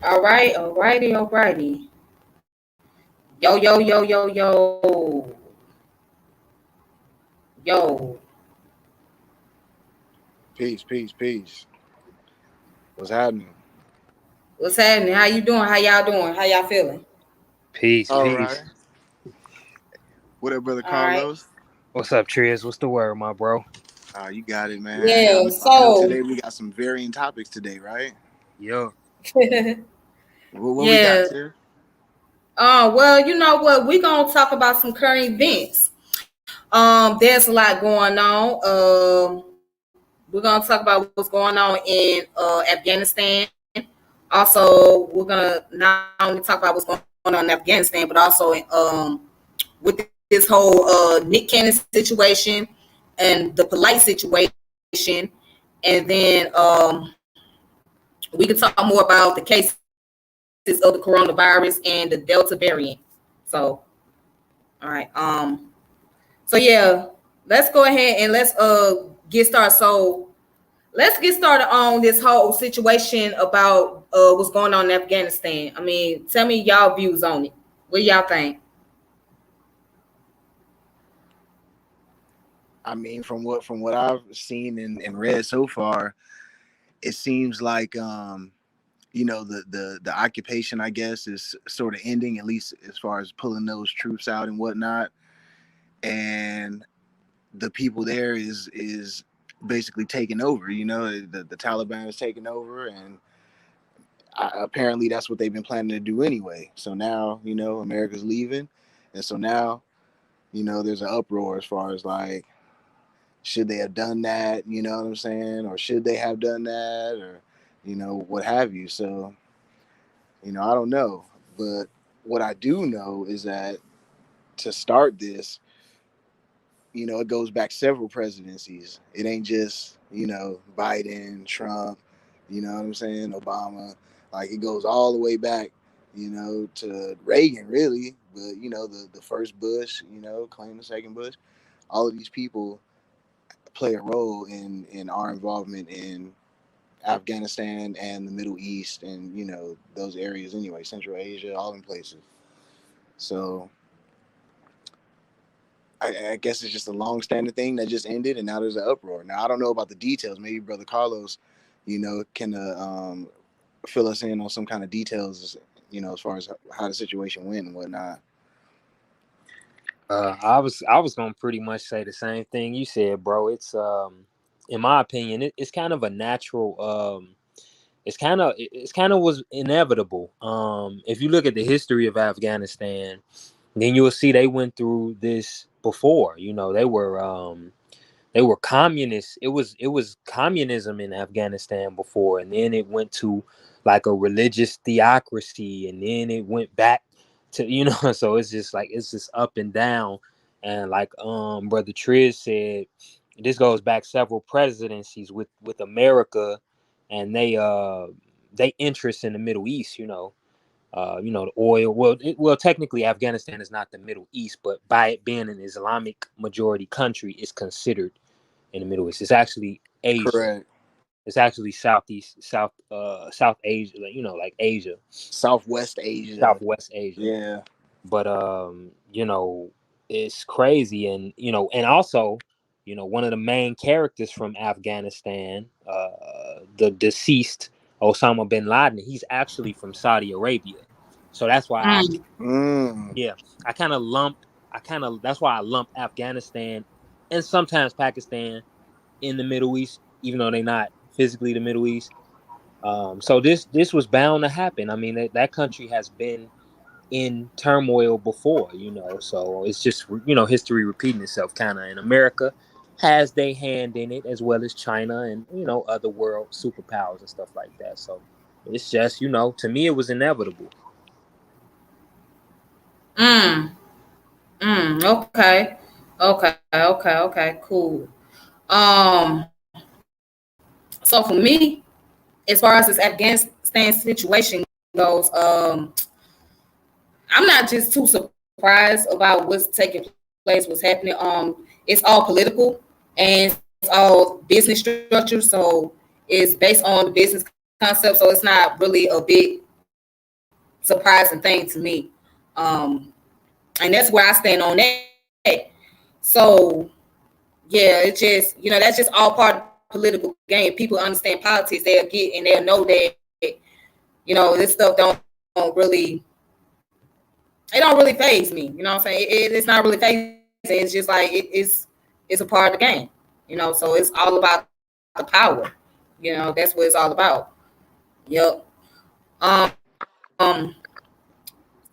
All right, alrighty. Yo. Peace. What's happening? What's happening? How you doing? How y'all doing? How y'all feeling? Peace, All right. peace. What up, brother All right. Carlos? What's up, Triz? What's the word, my bro? You got it, man. Yeah. I know So, today we got some varying topics today, right? Yo. What we got, yeah. sir? Well, you know what? We're gonna talk about some current events. There's a lot going on. We're gonna talk about what's going on in Afghanistan. Also, we're gonna not only talk about what's going on in Afghanistan, but also with this whole Nick Cannon situation and the Polight situation, and then we can talk more about the cases of the coronavirus and the Delta variant. So, all right. So yeah, let's go ahead and let's get started. So let's get started on this whole situation about what's going on in Afghanistan. I mean, tell me y'all views on it. What y'all think? I mean, from what I've seen and read so far, it seems like the occupation, I guess, is sort of ending, at least as far as pulling those troops out and whatnot. And the people there is basically taking over. The Taliban is taking over, and apparently that's what they've been planning to do anyway. So now, America's leaving, and so now, there's an uproar as far as like, should they have done that? You know what I'm saying? Or should they have done that? Or, what have you? So, I don't know. But what I do know is that to start this, it goes back several presidencies. It ain't just, Biden, Trump, you know what I'm saying, Obama. Like it goes all the way back, to Reagan, really. But, the first Bush, claim the second Bush. All of these people play a role in our involvement in Afghanistan and the Middle East and, those areas anyway, Central Asia, all in places. So I guess it's just a long-standing thing that just ended, and now there's an uproar. Now I don't know about the details. Maybe Brother Carlos, can fill us in on some kind of details, as far as how the situation went and whatnot. I was gonna pretty much say the same thing you said, bro. It's in my opinion, it's kind of a natural it's kind of was inevitable. If you look at the history of Afghanistan, then you'll see they went through this before. They were communists. It was communism in Afghanistan before, and then it went to like a religious theocracy, and then it went back to So it's just up and down, and like Brother Triz said, this goes back several presidencies with America, and they interest in the Middle East. The oil. Well, technically, Afghanistan is not the Middle East, but by it being an Islamic majority country, it's considered in the Middle East. It's actually Asia. Correct. It's actually South Asia, like Asia, Southwest Asia. Southwest Asia. Yeah. But it's crazy, and also, one of the main characters from Afghanistan, the deceased Osama bin Laden, he's actually from Saudi Arabia. So that's why Mm. yeah, that's why I lump Afghanistan and sometimes Pakistan in the Middle East, even though they're not physically the Middle East. So this was bound to happen. I mean, that country has been in turmoil before, so it's just history repeating itself, kind of. And America has their hand in it, as well as China and other world superpowers and stuff like that. So it's just to me it was inevitable. Mm. Okay. Cool. So for me, as far as this Afghanistan situation goes, I'm not just too surprised about what's taking place, what's happening. It's all political and it's all business structure, so it's based on the business concept. So it's not really a big surprising thing to me. Um, and that's where I stand on that. So yeah, it's just that's just all part of the political game. People understand politics, they'll get and they'll know that this stuff it don't really phase me. You know what I'm saying? It's not really phasing. It's just like it's a part of the game. So it's all about the power. That's what it's all about. Yep. Um.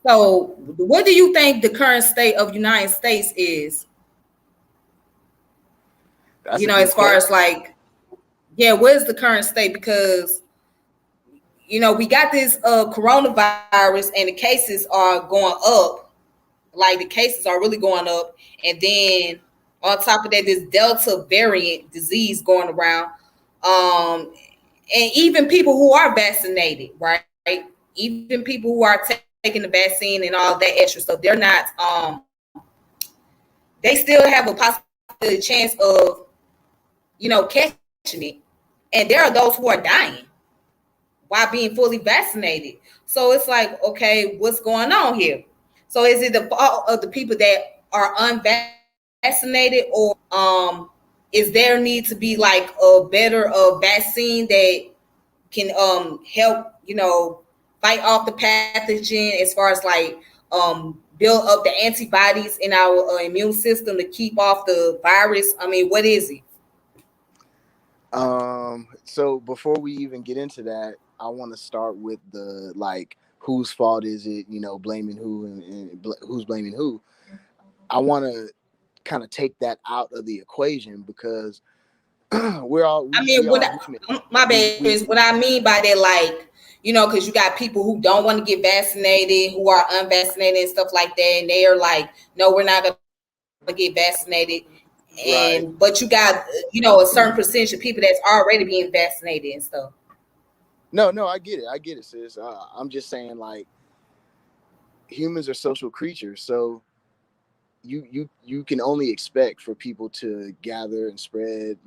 So what do you think the current state of United States is? That's a As good far as question. like, yeah, what is the current state? Because we got this coronavirus and the cases are going up. Like the cases are really going up, and then on top of that, this Delta variant disease going around. And even people who are vaccinated, right? Even people who are taking the vaccine and all that extra stuff, they're not. They still have a possibility chance of catching it, and there are those who are dying while being fully vaccinated. So it's like, okay, what's going on here? So is it the fault of the people that are unvaccinated, or is there need to be like a better vaccine that can help fight off the pathogen as far as like build up the antibodies in our immune system to keep off the virus? I mean, what is it? So before we even get into that, I want to start with the like whose fault is it, blaming who and who's blaming who. I want to kind of take that out of the equation because we're all I we mean, all human. my We bad we is what I mean by that, like, because you got people who don't want to get vaccinated, who are unvaccinated and stuff like that, and they are like, no, we're not gonna get vaccinated. And but you right. got a certain percentage of people that's already being vaccinated and stuff. No, I get it, sis. I'm just saying, like, humans are social creatures, so you can only expect for people to gather and spread,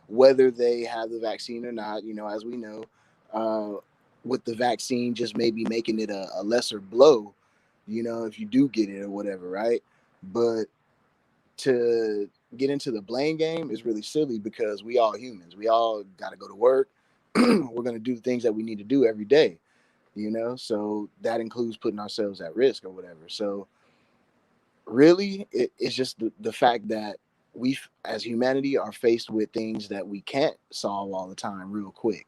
whether they have the vaccine or not. As we know, uh, with the vaccine, just maybe making it a lesser blow, if you do get it or whatever, right? But to get into the blame game is really silly because we all humans. We all got to go to work. We're going to do the things that we need to do every day, so that includes putting ourselves at risk or whatever. So really it's just the fact that we as humanity are faced with things that we can't solve all the time real quick.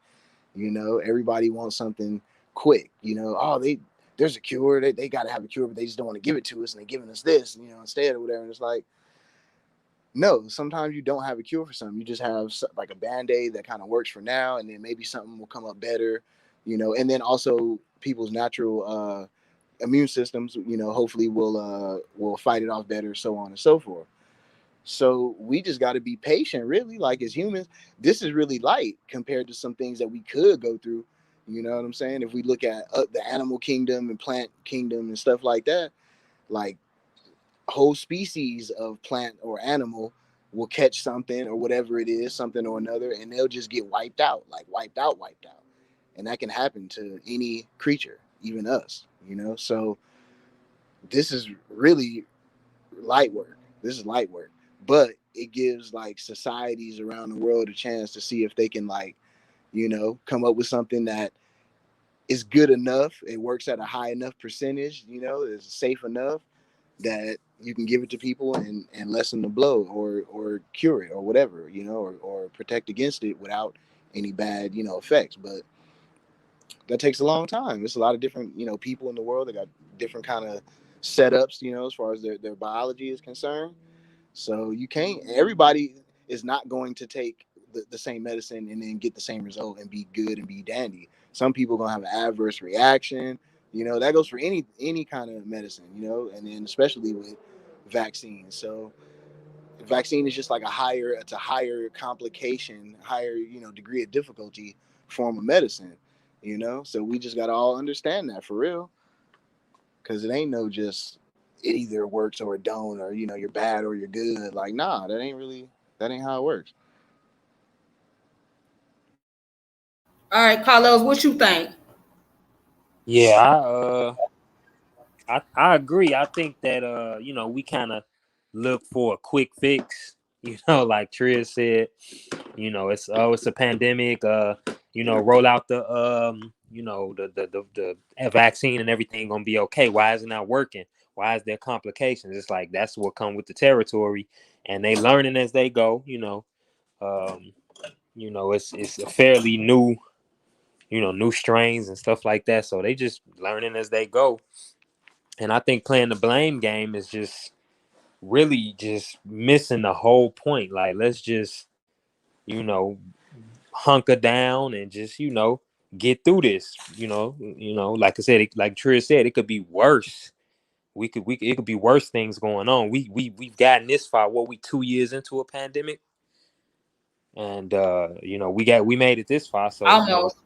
Everybody wants something quick. Oh, there's a cure, they got to have a cure, but they just don't want to give it to us, and they're giving us this, instead or whatever. And it's like, no, sometimes you don't have a cure for something. You just have like a band-aid that kind of works for now, and then maybe something will come up better. And then also people's natural immune systems, hopefully will fight it off better, so on and so forth. So we just got to be patient, really. Like, as humans, this is really light compared to some things that we could go through. You know what I'm saying? If we look at the animal kingdom and plant kingdom and stuff like that, like, whole species of plant or animal will catch something or whatever it is, something or another, and they'll just get wiped out, like wiped out. And that can happen to any creature, even us. So this is really light work. This is light work, but it gives like societies around the world a chance to see if they can, like, come up with something that is good enough. It works at a high enough percentage. Is safe enough that you can give it to people and lessen the blow or cure it or whatever, or protect against it without any bad, effects. But that takes a long time. There's a lot of different, people in the world that got different kind of setups, as far as their biology is concerned. So you can't, everybody is not going to take the same medicine and then get the same result and be good and be dandy. Some people are going to have an adverse reaction. That goes for any kind of medicine, and then especially with vaccines. So vaccine is just like it's a higher complication, higher, degree of difficulty form of medicine, So we just got to all understand that for real, because it ain't no just it either works or it don't, or you're bad or you're good. Like, nah, that ain't how it works. All right, Carlos, what you think? Yeah, I agree. I think that we kind of look for a quick fix. Like Trish said, it's a pandemic. Roll out the vaccine and everything gonna be okay. Why is it not working? Why is there complications? It's like that's what come with the territory, and they learning as they go. Um, it's a fairly new, new strains and stuff like that. So they just learning as they go. And I think playing the blame game is just really just missing the whole point. Like, let's just, you know, hunker down and just, get through this. Like I said, like Trish said, it could be worse. It could be worse things going on. We've gotten this far. What, we 2 years into a pandemic, and we made it this far. So Almost.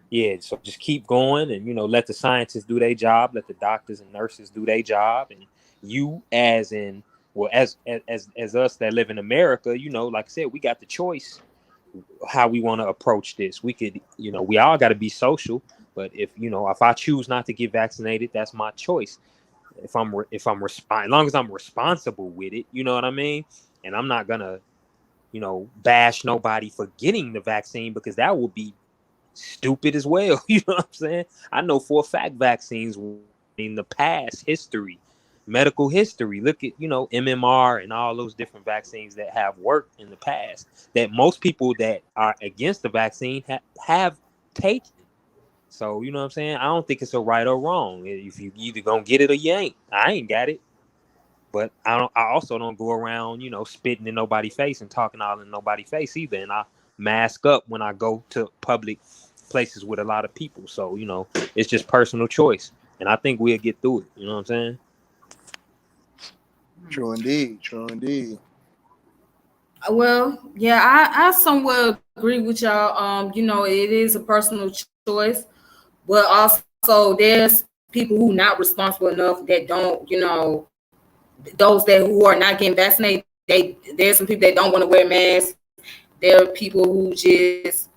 yeah, so just keep going and let the scientists do their job, let the doctors and nurses do their job, and you as in well as us that live in America, like I said, we got the choice how we want to approach this. We could, we all got to be social, but if I choose not to get vaccinated, that's my choice. As long as I'm responsible with it, you know what I mean, and I'm not gonna bash nobody for getting the vaccine because that would be stupid as well. You know what I'm saying? I know for a fact vaccines in the past history, medical history. Look at, MMR and all those different vaccines that have worked in the past that most people that are against the vaccine have taken. So, you know what I'm saying? I don't think it's a right or wrong. If you either gonna get it or you ain't. I ain't got it. But I also don't go around, spitting in nobody's face and talking all in nobody's face either. And I mask up when I go to public places with a lot of people. So, it's just personal choice. And I think we'll get through it. You know what I'm saying? True indeed. True indeed. Well, yeah, I somewhat agree with y'all. It is a personal choice, but also there's people who not responsible enough that don't, those that who are not getting vaccinated. There's some people that don't want to wear masks. There are people who just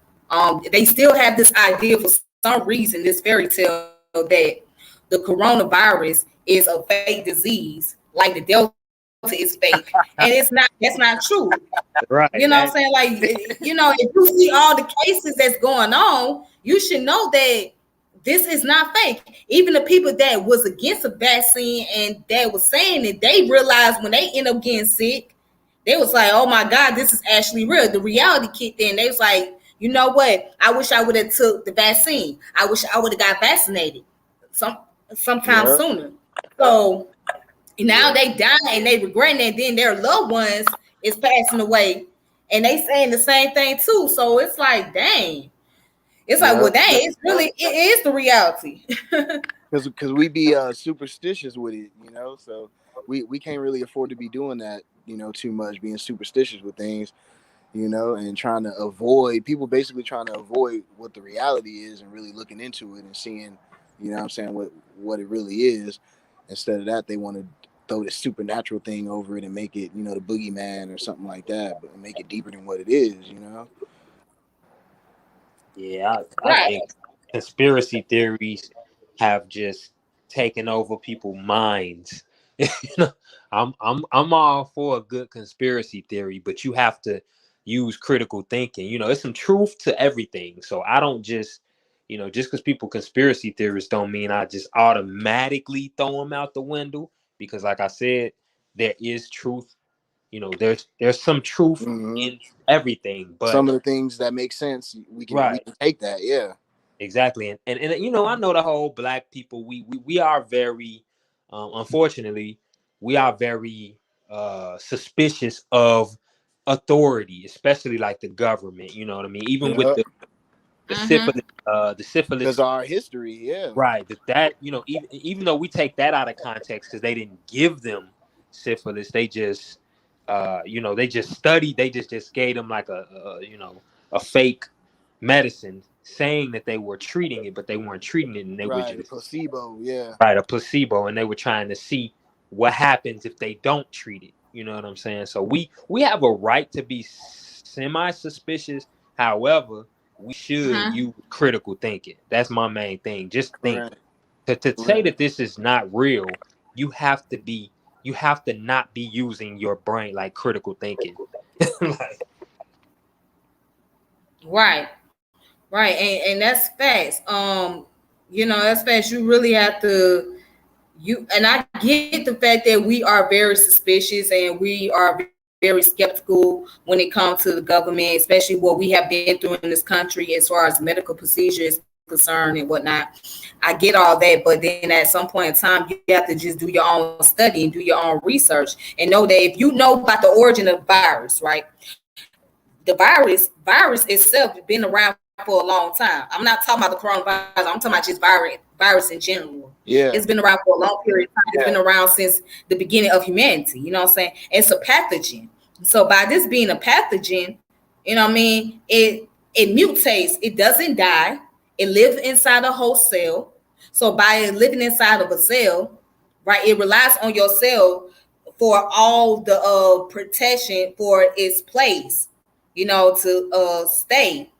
they still have this idea for some reason, this fairy tale that the coronavirus is a fake disease, like the Delta is fake, and that's not true. You know what I'm Right. saying? Like, if you see all the cases that's going on, you should know that this is not fake. Even the people that was against the vaccine and that was saying it, they realized when they end up getting sick, they was like, "Oh my God, this is actually real." The reality kicked in. They was like, "You know what? I wish I would have took the vaccine. I wish I would have got vaccinated some sometime Yeah. sooner." So now Yeah. they die and they regretting it. Then their loved ones is passing away, and they saying the same thing too. So it's like, dang. It's like, Yeah. well, dang. It is the reality. Because we be superstitious with it, so we can't really afford to be doing that, too much, being superstitious with things, and trying to avoid people basically trying to avoid what the reality is and really looking into it and seeing, what I'm saying, what it really is. Instead of that, they want to throw this supernatural thing over it and make it, the boogeyman or something like that, but make it deeper than what it is. Yeah, I Right. think conspiracy theories have just taken over people's minds. you know, I'm all for a good conspiracy theory, but you have to use critical thinking. There's some truth to everything. So I don't just, just because people conspiracy theorists don't mean I just automatically throw them out the window because, like I said, there is truth. There's some truth Hmm. in everything, but Some of the things that make sense, we right. can take that, yeah. Exactly, and I know the whole black people. We are very, unfortunately, we are very suspicious of authority, especially like the government. You know what I mean? Even with Yeah. the Mm-hmm. syphilis, Because our history, yeah. right? That even though we take that out of context because they didn't give them syphilis, they just they just studied, they just gave them like a fake medicine saying that they were treating it, but they weren't treating it, and they were Right, a just placebo, yeah. right a placebo, and they were trying to see what happens if they don't treat it. You know what I'm saying? So we have a right to be semi suspicious. However, we should use critical thinking. That's my main thing. Just think. Right. To say Right. that this is not real, you have to be, you have to not be using your brain like critical thinking. Like, Right. Right. And that's facts. That's facts. You really have to and I get the fact that we are very suspicious and we are very skeptical when it comes to the government, especially what we have been through in this country as far as medical procedure is concerned and whatnot. I get all that, but then at some point in time, you have to just do your own study and do your own research and know that if you know about the origin of the virus, right? The virus itself has been around for a long time. I'm not talking about the coronavirus. I'm talking about just virus in general. It's been Yeah. around for a long period of time. It's been around since the beginning of humanity. You know what I'm saying? It's a pathogen. So by this being a pathogen, it mutates. It doesn't die. It lives inside a whole cell. So by living inside of a cell, right, it relies on your cell for all the protection for its place, to stay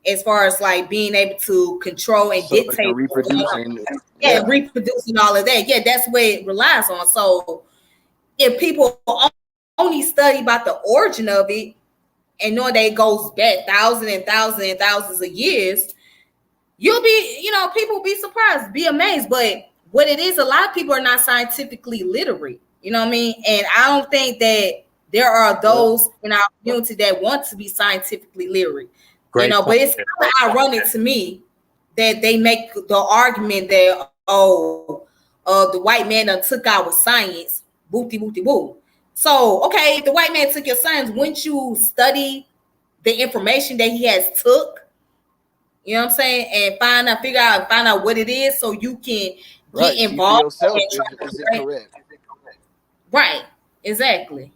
as far as like being able to control and So it can dictate what's going reproduce on. and Yeah, yeah. reproducing all of that. Yeah, that's what it relies on. So if people only study about the origin of it and know that it goes back thousands and thousands and thousands of years, you'll be, people be surprised, be amazed. But what it is, a lot of people are not scientifically literate. You know what I mean? And I don't think that there are Yep. those in our community that want to be scientifically literate. great But point. it's kind of ironic to me that they make the argument that, the white man done took our science, booty booty boo. So, okay, if the white man took your science, wouldn't you study the information that he has took? You know what I'm saying? And find out what it is so you can get Right. See for involved yourself. and try Is it to correct? right. Exactly.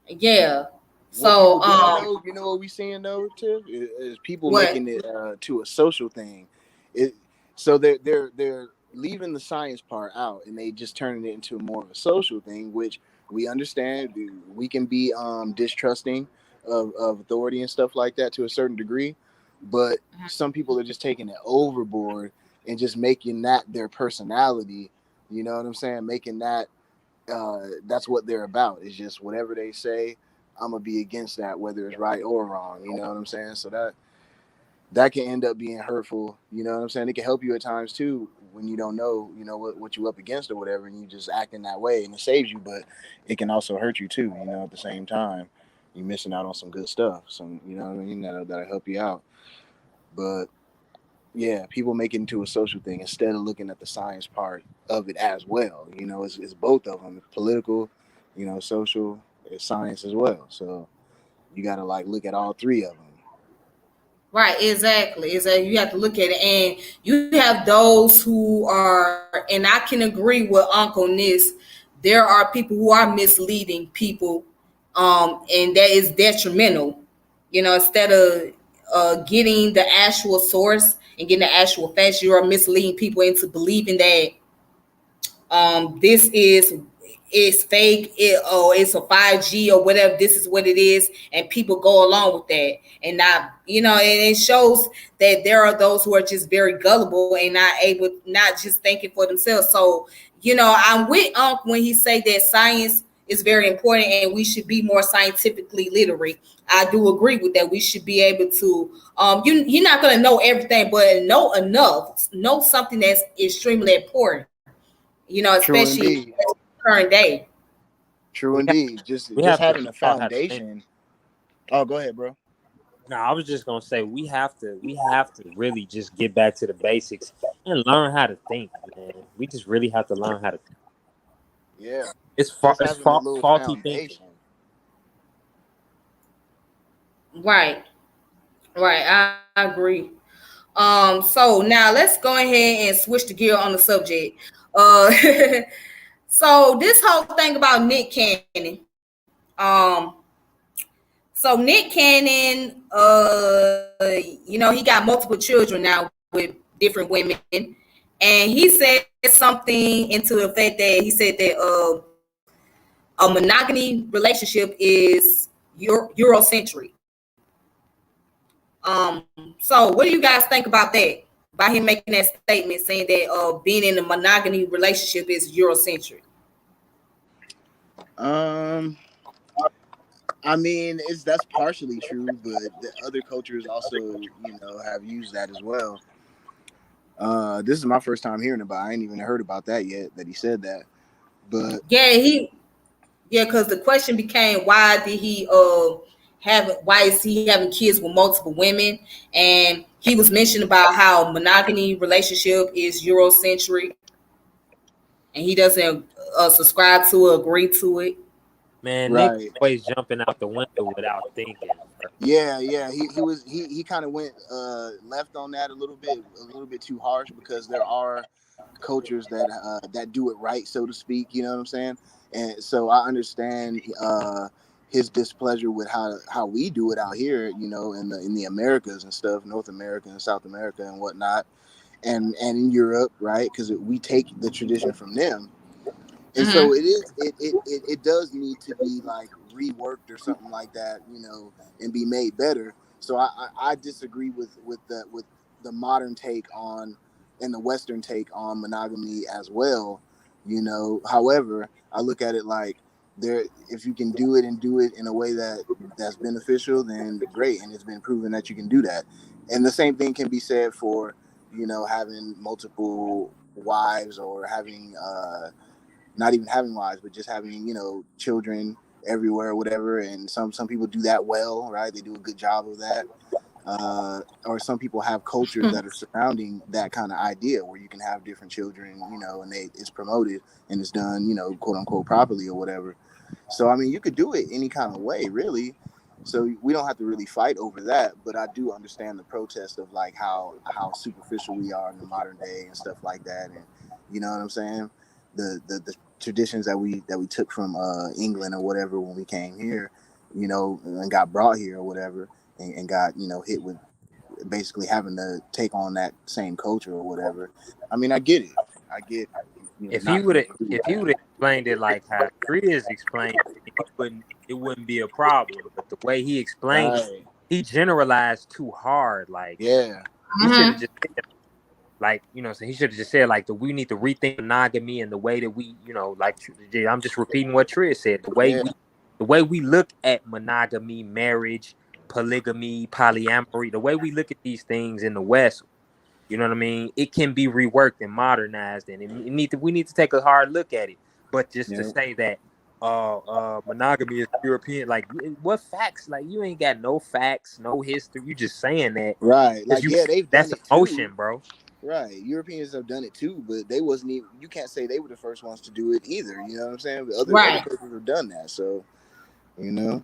Yeah. What So people doing though, you know what we seeing though, Tiff, is people what? making it to a social thing. It so they're leaving the science part out and they just turning it into more of a social thing, which we understand. We can be distrusting of authority and stuff like that to a certain degree, but some people are just taking it overboard and just making that their personality. You know what I'm saying? Making that that's what they're about. It's just whatever they say, I'm gonna be against that, whether it's right or wrong. You know what I'm saying? So that can end up being hurtful. You know what I'm saying? It can help you at times too when you don't know, what you up against or whatever, and you just acting that way, and it saves you, but it can also hurt you too. At the same time, you're missing out on some good stuff. Some, you know what I mean, that'll help you out. But yeah, people make it into a social thing instead of looking at the science part of it as well. It's both of them, political, social, it's science as well. So you got to like look at all three of them. Right, exactly. Exactly. You have to look at it, and you have those who are, and I can agree with Uncle Nis. There are people who are misleading people, and that is detrimental. Instead of getting the actual source and getting the actual facts, you are misleading people into believing that this is fake, it's a 5G or whatever, this is what it is, and people go along with that. And not, and it shows that there are those who are just very gullible and not just thinking for themselves. So, I'm with Unc when he say that science is very important and we should be more scientifically literate. I do agree with that. We should be able to you're not going to know everything, but know enough, know something that's extremely important, True especially indeed. current day. True We have indeed. Just we just have to having figure a out how to think. foundation. Oh, go ahead, bro. No, I was just gonna say we have to really just get back to the basics and learn how to think, man. We just really have to learn how to think. Yeah, It's just having a little faulty thinking. foundation. Right, right. I agree. So now let's go ahead and switch the gear on the subject. Uh, so this whole thing about Nick Cannon. Um, so Nick Cannon, he got multiple children now with different women, and he said something into the fact that he said that a monogamy relationship is Eurocentric. So what do you guys think about that? By him making that statement saying that being in a monogamy relationship is Eurocentric. Um, I mean, it's that's partially true, but the other cultures also, have used that as well. This is my first time hearing about. I ain't even heard about that yet. That he said that, but Yeah, because the question became why did he why is he having kids with multiple women? And he was mentioning about how monogamy relationship is Eurocentric and he doesn't subscribe to it, agree to it. Man, niggas right. always jumping out the window without thinking, bro. Yeah, yeah. He kind of went left on that a little bit too harsh because there are cultures that do it right, so to speak. You know what I'm saying? And so I understand his displeasure with how we do it out here. In the Americas and stuff, North America and South America and whatnot, and in Europe, right? Because we take the tradition from them, and so Mm-hmm. it does need to be like reworked or something like that, and be made better. So I disagree with the modern take on and the Western take on monogamy as well. However, I look at it like there if you can do it and do it in a way that's beneficial, then great, and it's been proven that you can do that. And the same thing can be said for having multiple wives or having not even having wives, but just having children everywhere, whatever. And some people do that well, right? They do a good job of that. Or some people have cultures that are surrounding that kind of idea where you can have different children, and it's promoted and it's done, quote unquote properly or whatever. So I mean, you could do it any kind of way, really. So we don't have to really fight over that, but I do understand the protest of like how superficial we are in the modern day and stuff like that, and you know what I'm saying. The traditions that we took from England or whatever when we came here, and got brought here or whatever, and got hit with basically having to take on that same culture or whatever. I mean, I get it. I get If he not would being have cool with if he that. would have explained it like how Chris explained it wouldn't be a problem. But the way he explained it, Right. he generalized too hard. Like Yeah. he should have Mm-hmm. just said, like, so he should have just said like we need to rethink monogamy and the way that we, like I'm just repeating what Trish said. Yeah. The way we look at monogamy, marriage, polygamy, polyamory, the way we look at these things in the West, you know what I mean? It can be reworked and modernized, and we need to take a hard look at it. But just to Yeah. say that monogamy is European, like what facts? Like you ain't got no facts, no history. You just saying that Right. because Like, yeah, they've done that's it too. emotion, bro. Right. Europeans have done it too, but they wasn't even. You can't say they were the first ones to do it either. You know what I'm saying? But other Right. countries have done that. So you know.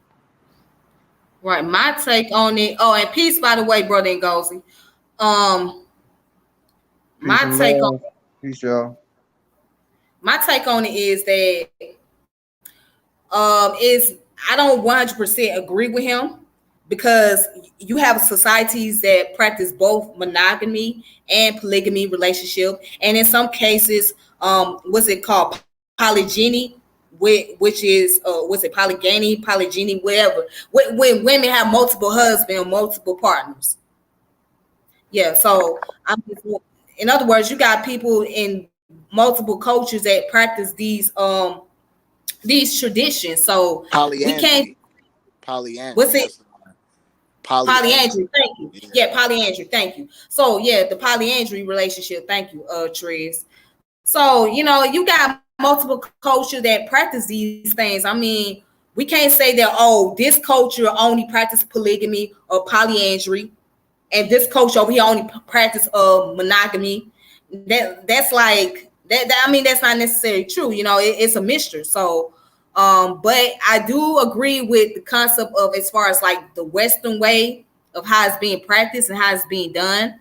Right. My take on it. Oh, and peace by the way, brother Ngozi. Um, Peace my and take on love. Peace, y'all. it is that is I don't 100% agree with him because you have societies that practice both monogamy and polygamy relationship, and in some cases, what's it called, polygyny, which is what's it, polygyny, whatever. When women have multiple husbands, multiple partners. Yeah, so I'm just, in other words, you got people in multiple cultures that practice these traditions. So we can't. Polyandry. What's Polyandry. it? That's the one. Polyandry. Polyandry. Thank you. Yeah. Yeah, polyandry. Thank you. So yeah, the polyandry relationship. Thank you, Triz. So you got multiple cultures that practice these things. I mean, we can't say that this culture only practice polygamy or polyandry, and this culture over here only practice monogamy. That's like that. I mean, that's not necessarily true. It's a mixture. So, but I do agree with the concept of as far as like the Western way of how it's being practiced and how it's being done.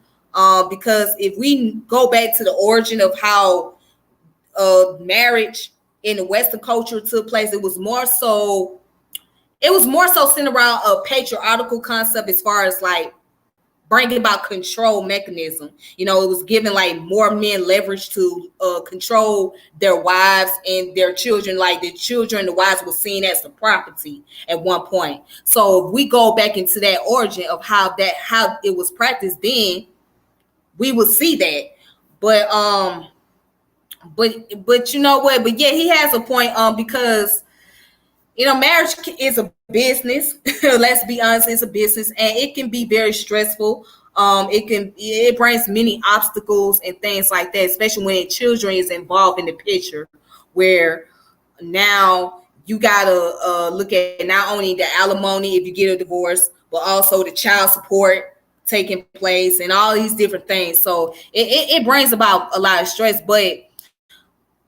Because if we go back to the origin of how marriage in the Western culture took place, it was more so centered around a patriarchal concept as far as like bring about control mechanism. It was giving like more men leverage to control their wives and their children. Like the children, the wives were seen as the property at one point. So if we go back into that origin of how it was practiced, then we will see that. But you know what? But yeah, he has a point. Because marriage is a business. Let's be honest, it's a business, and it can be very stressful. It brings many obstacles and things like that, especially when children is involved in the picture, where now you gotta look at not only the alimony if you get a divorce, but also the child support taking place and all these different things. So it brings about a lot of stress. But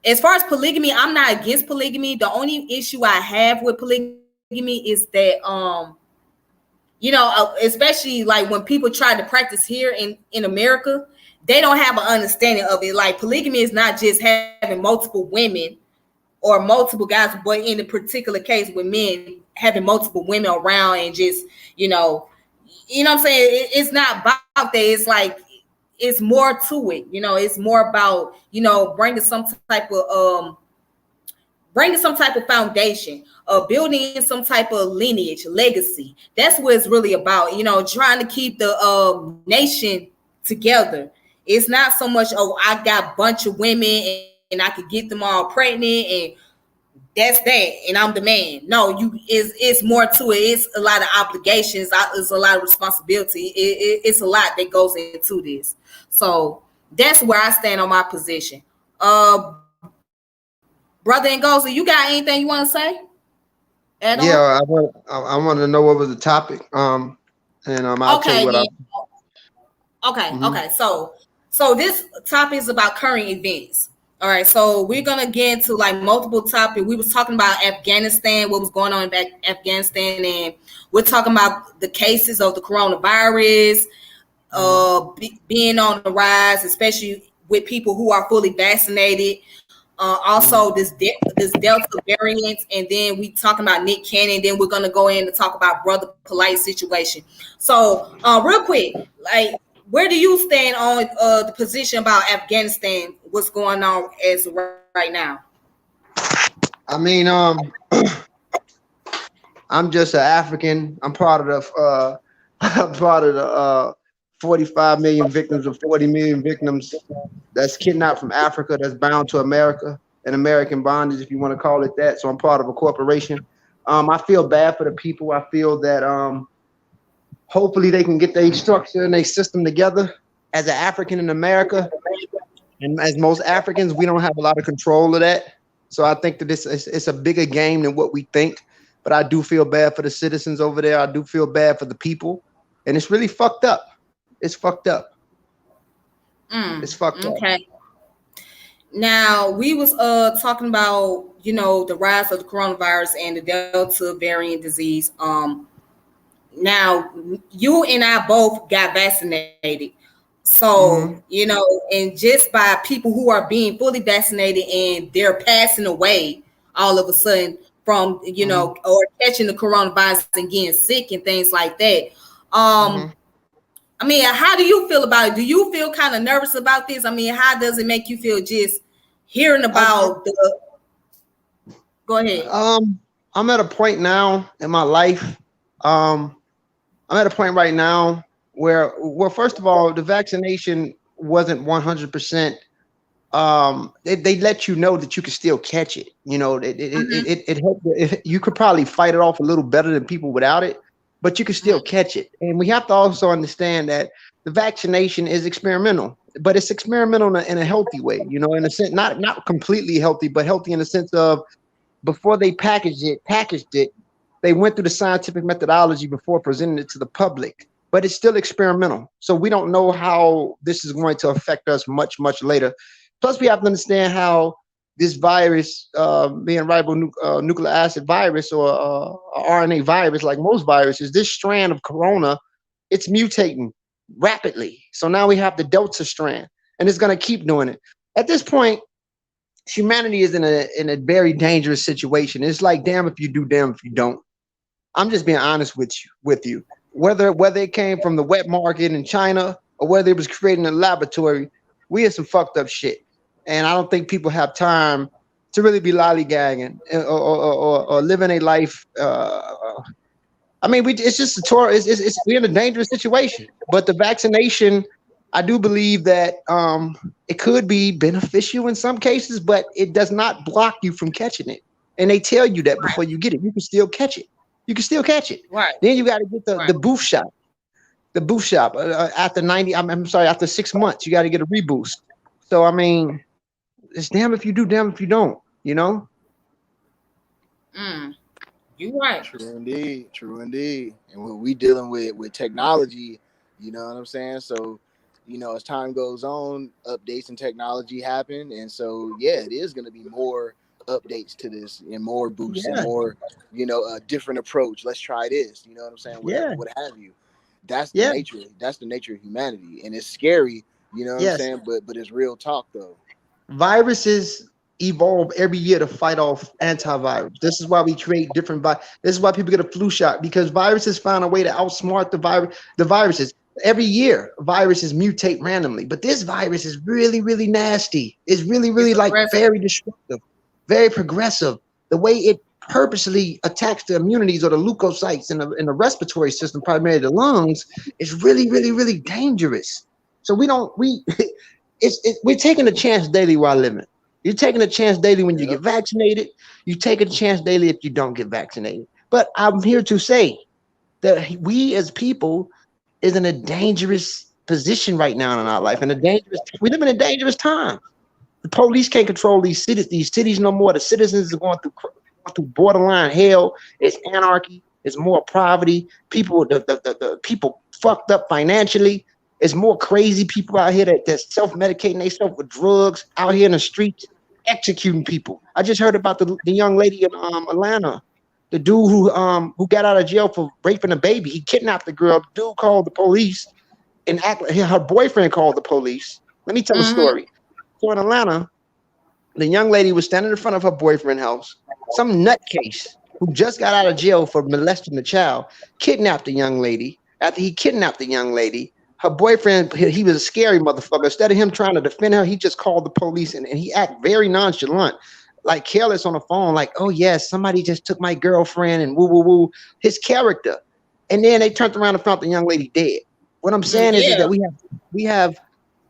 as far as polygamy, I'm not against polygamy. The only issue I have with polygamy is that especially like when people try to practice here in America, they don't have an understanding of it. Like polygamy is not just having multiple women or multiple guys, but in a particular case with men having multiple women around and just, what I'm saying? It's not about that. It's like, it's more to it. It's more about, bringing some type of foundation, building some type of lineage, legacy. That's what it's really about. Trying to keep the nation together. It's not so much, oh, I got a bunch of women and I could get them all pregnant and that's that, and I'm the man. No, it's more to it. It's a lot of obligations. It's a lot of responsibility. It's a lot that goes into this. So that's where I stand on my position. Brother Ngozi, you got anything you want to say? Yeah, I want to know what was the topic. And I'll tell you what I. Okay. So this topic is about current events. All right, so we're gonna get into like multiple topics. We was talking about Afghanistan, what was going on in Afghanistan, and we're talking about the cases of the coronavirus being on the rise, especially with people who are fully vaccinated. Also, this Delta variant, and then we talking about Nick Cannon. Then we're gonna go in and talk about Brother Polight situation. So, real quick, like, where do you stand on the position about Afghanistan? What's going on as right now? I mean, I'm just an African. I'm part of the I'm part of the 45 million victims of 40 million victims that's kidnapped from Africa, that's bound to America and American bondage, if you want to call it that. So I'm part of a corporation. I feel bad for the people. I feel that hopefully they can get their structure and their system together. As an African in America, and as most Africans, we don't have a lot of control of that. So I think that it's a bigger game than what we think. But I do feel bad for the citizens over there. I do feel bad for the people. And it's really fucked up. It's fucked up. It's fucked up. Okay. Now, we was talking about, the rise of the coronavirus and the Delta variant disease. Now, you and I both got vaccinated. So, and just by people who are being fully vaccinated and they're passing away all of a sudden from, or catching the coronavirus and getting sick and things like that. I mean, how do you feel about it? Do you feel kind of nervous about this? I mean, how does it make you feel just hearing about the... Go ahead. I'm at a point now in my life. I'm at a point right now where, well, first of all, the vaccination wasn't 100%. They let you know that you can still catch it. It helped. You could probably fight it off a little better than people without it, but you can still catch it. And we have to also understand that the vaccination is experimental, but it's experimental in a healthy way, in a sense, not completely healthy, but healthy in the sense of before they packaged it, they went through the scientific methodology before presenting it to the public, but it's still experimental. So we don't know how this is going to affect us much, much later. Plus, we have to understand how this virus, being ribonucleic acid virus or RNA virus, like most viruses, this strand of corona, it's mutating rapidly. So now we have the Delta strand, and it's going to keep doing it. At this point, humanity is in a very dangerous situation. It's like, damn if you do, damn if you don't. I'm just being honest with you. whether it came from the wet market in China or whether it was created in a laboratory, we had some fucked up shit. And I don't think people have time to really be lollygagging or living a life. I mean, it's just a tour. We're in a dangerous situation. But the vaccination, I do believe that it could be beneficial in some cases, but it does not block you from catching it. And they tell you that before you get it, you can still catch it. You can still catch it. Right. Then you got to get Right. the boost shot. The boost shot after 90. I'm sorry, after 6 months, you got to get a reboost. So I mean, it's damn if you do, damn if you don't. You know. You right. True indeed, true indeed. And when we dealing with technology, you know what I'm saying? So, as time goes on, updates in technology happen, and so yeah, it is going to be more updates to this and more boosts and Yeah. more, a different approach. Let's try this. You know what I'm saying? Whatever, Yeah. what have you. That's the Yeah. nature. That's the nature of humanity, and it's scary. You know what I'm Yes. saying? But it's real talk though. Viruses evolve every year to fight off antivirus. This is why we create different This is why people get a flu shot, because viruses find a way to outsmart the viruses. Every year, viruses mutate randomly, but this virus is really, really nasty. It's really, It's really like aggressive. very destructive, very progressive. The way it purposely attacks the immunities or the leukocytes in the respiratory system, primarily the lungs, is really, really, really dangerous. So we're taking a chance daily while living. You're taking a chance daily when you Yep. get vaccinated. You take a chance daily if you don't get vaccinated. But I'm here to say that we as people is in a dangerous position right now in our life. We live in a dangerous time. The police can't control these cities. These cities no more. The citizens are going through borderline hell. It's anarchy. It's more poverty. The people fucked up financially. There's more crazy people out here that self-medicating themselves with drugs out here in the streets, executing people. I just heard about the young lady in Atlanta, the dude who got out of jail for raping a baby. He kidnapped the girl. The dude called the police and her boyfriend called the police. Let me tell a Mm-hmm. story. So in Atlanta, the young lady was standing in front of her boyfriend's house. Some nutcase who just got out of jail for molesting the child kidnapped the young lady. After he kidnapped the young lady, her boyfriend, he was a scary motherfucker. Instead of him trying to defend her, he just called the police and he acted very nonchalant, like careless on the phone, like, oh yes, somebody just took my girlfriend and woo woo woo. His character. And then they turned around and found the young lady dead. What I'm saying is Yeah. that we have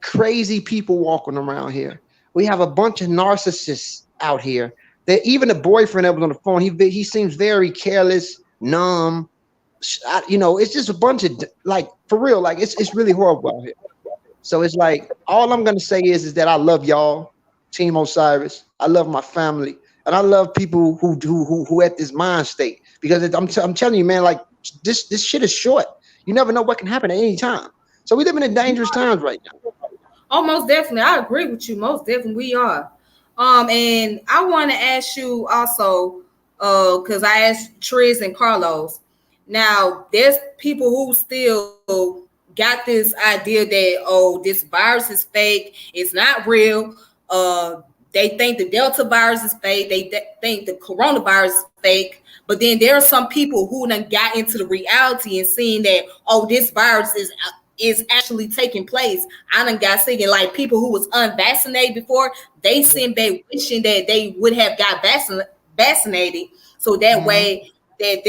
crazy people walking around here. We have a bunch of narcissists out here. That even the boyfriend that was on the phone, he seems very careless, numb. It's just a bunch of like for real, like it's really horrible out here. So it's like all I'm gonna say is that I love y'all, Team Osiris. I love my family, and I love people who at this mind state because I'm telling you, man, like this shit is short. You never know what can happen at any time. So we live in dangerous times right now. Oh, most definitely. I agree with you. Most definitely we are. And I want to ask you also, because I asked Triz and Carlos. Now, there's people who still got this idea that, oh, this virus is fake, it's not real. Uh, they think the Delta virus is fake. They think the coronavirus is fake. But then there are some people who done got into the reality and seeing that, oh, this virus is actually taking place. I done got sick, and like people who was unvaccinated before, they sent back wishing that they would have got vaccinated, so that Mhm. way that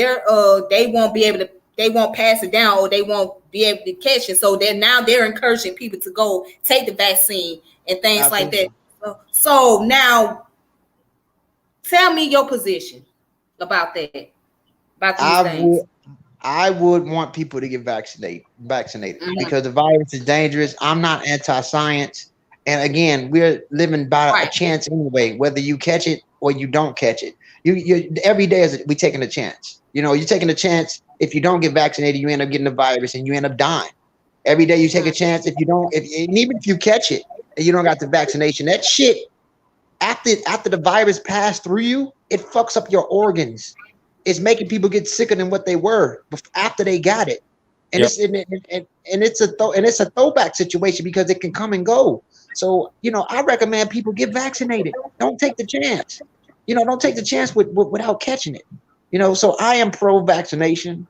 they won't be able to, they won't pass it down, or they won't be able to catch it. So they're encouraging people to go take the vaccine and things like that. Absolutely. So now, tell me your position about that, about these I things. would I would want people to get vaccinated Mhm. because the virus is dangerous. I'm not anti-science. And again, we're living by a Right. chance anyway, whether you catch it or you don't catch it. Every day is we taking a chance. You're taking a chance. If you don't get vaccinated, you end up getting the virus and you end up dying. Every day you take a Mhm. chance. If you don't, and even if you catch it and you don't got the vaccination, that shit after the virus passed through you, it fucks up your organs. It's making people get sicker than what they were after they got it. And Yep. it's a throwback situation because it can come and go. So I recommend people get vaccinated. Don't take the chance. Don't take the chance without catching it. So I am pro vaccination.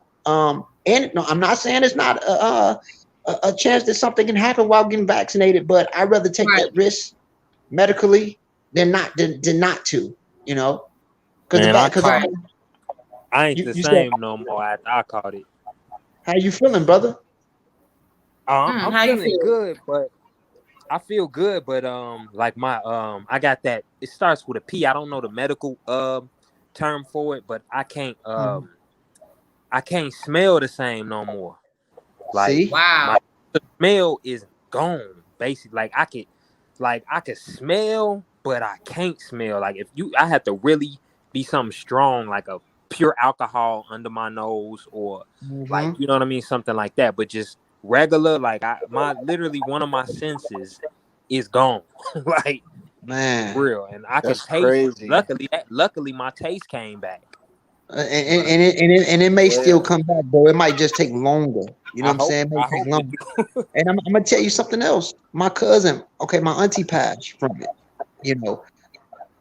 And no, I'm not saying it's not a chance that something can happen while getting vaccinated, but I'd rather take Right. that risk medically than not to, you know, because the Man, back because Right. I ain't the you said same no more after I caught it. how you feeling, brother? I'm How you feeling feel? good, but I feel good, but like my I got that. It starts with a P. I don't know the medical term for it, but Mhm. I can't smell the same no more. Like See, my Wow. smell is gone. Basically, like I could smell, but I can't smell. Like I have to really be something strong, like a pure alcohol under my nose, or like hmm you know what I mean, something like that. But just regular, like my literally one of my senses is gone, like man. real, and I could That's taste. crazy. Luckily, my taste came back. But And it may still Yeah. come back, bro. It might just take longer. You know what I'm saying? It may I take hope it longer. do. And I'm gonna tell you something else. My cousin, okay, my auntie passed from it. You know,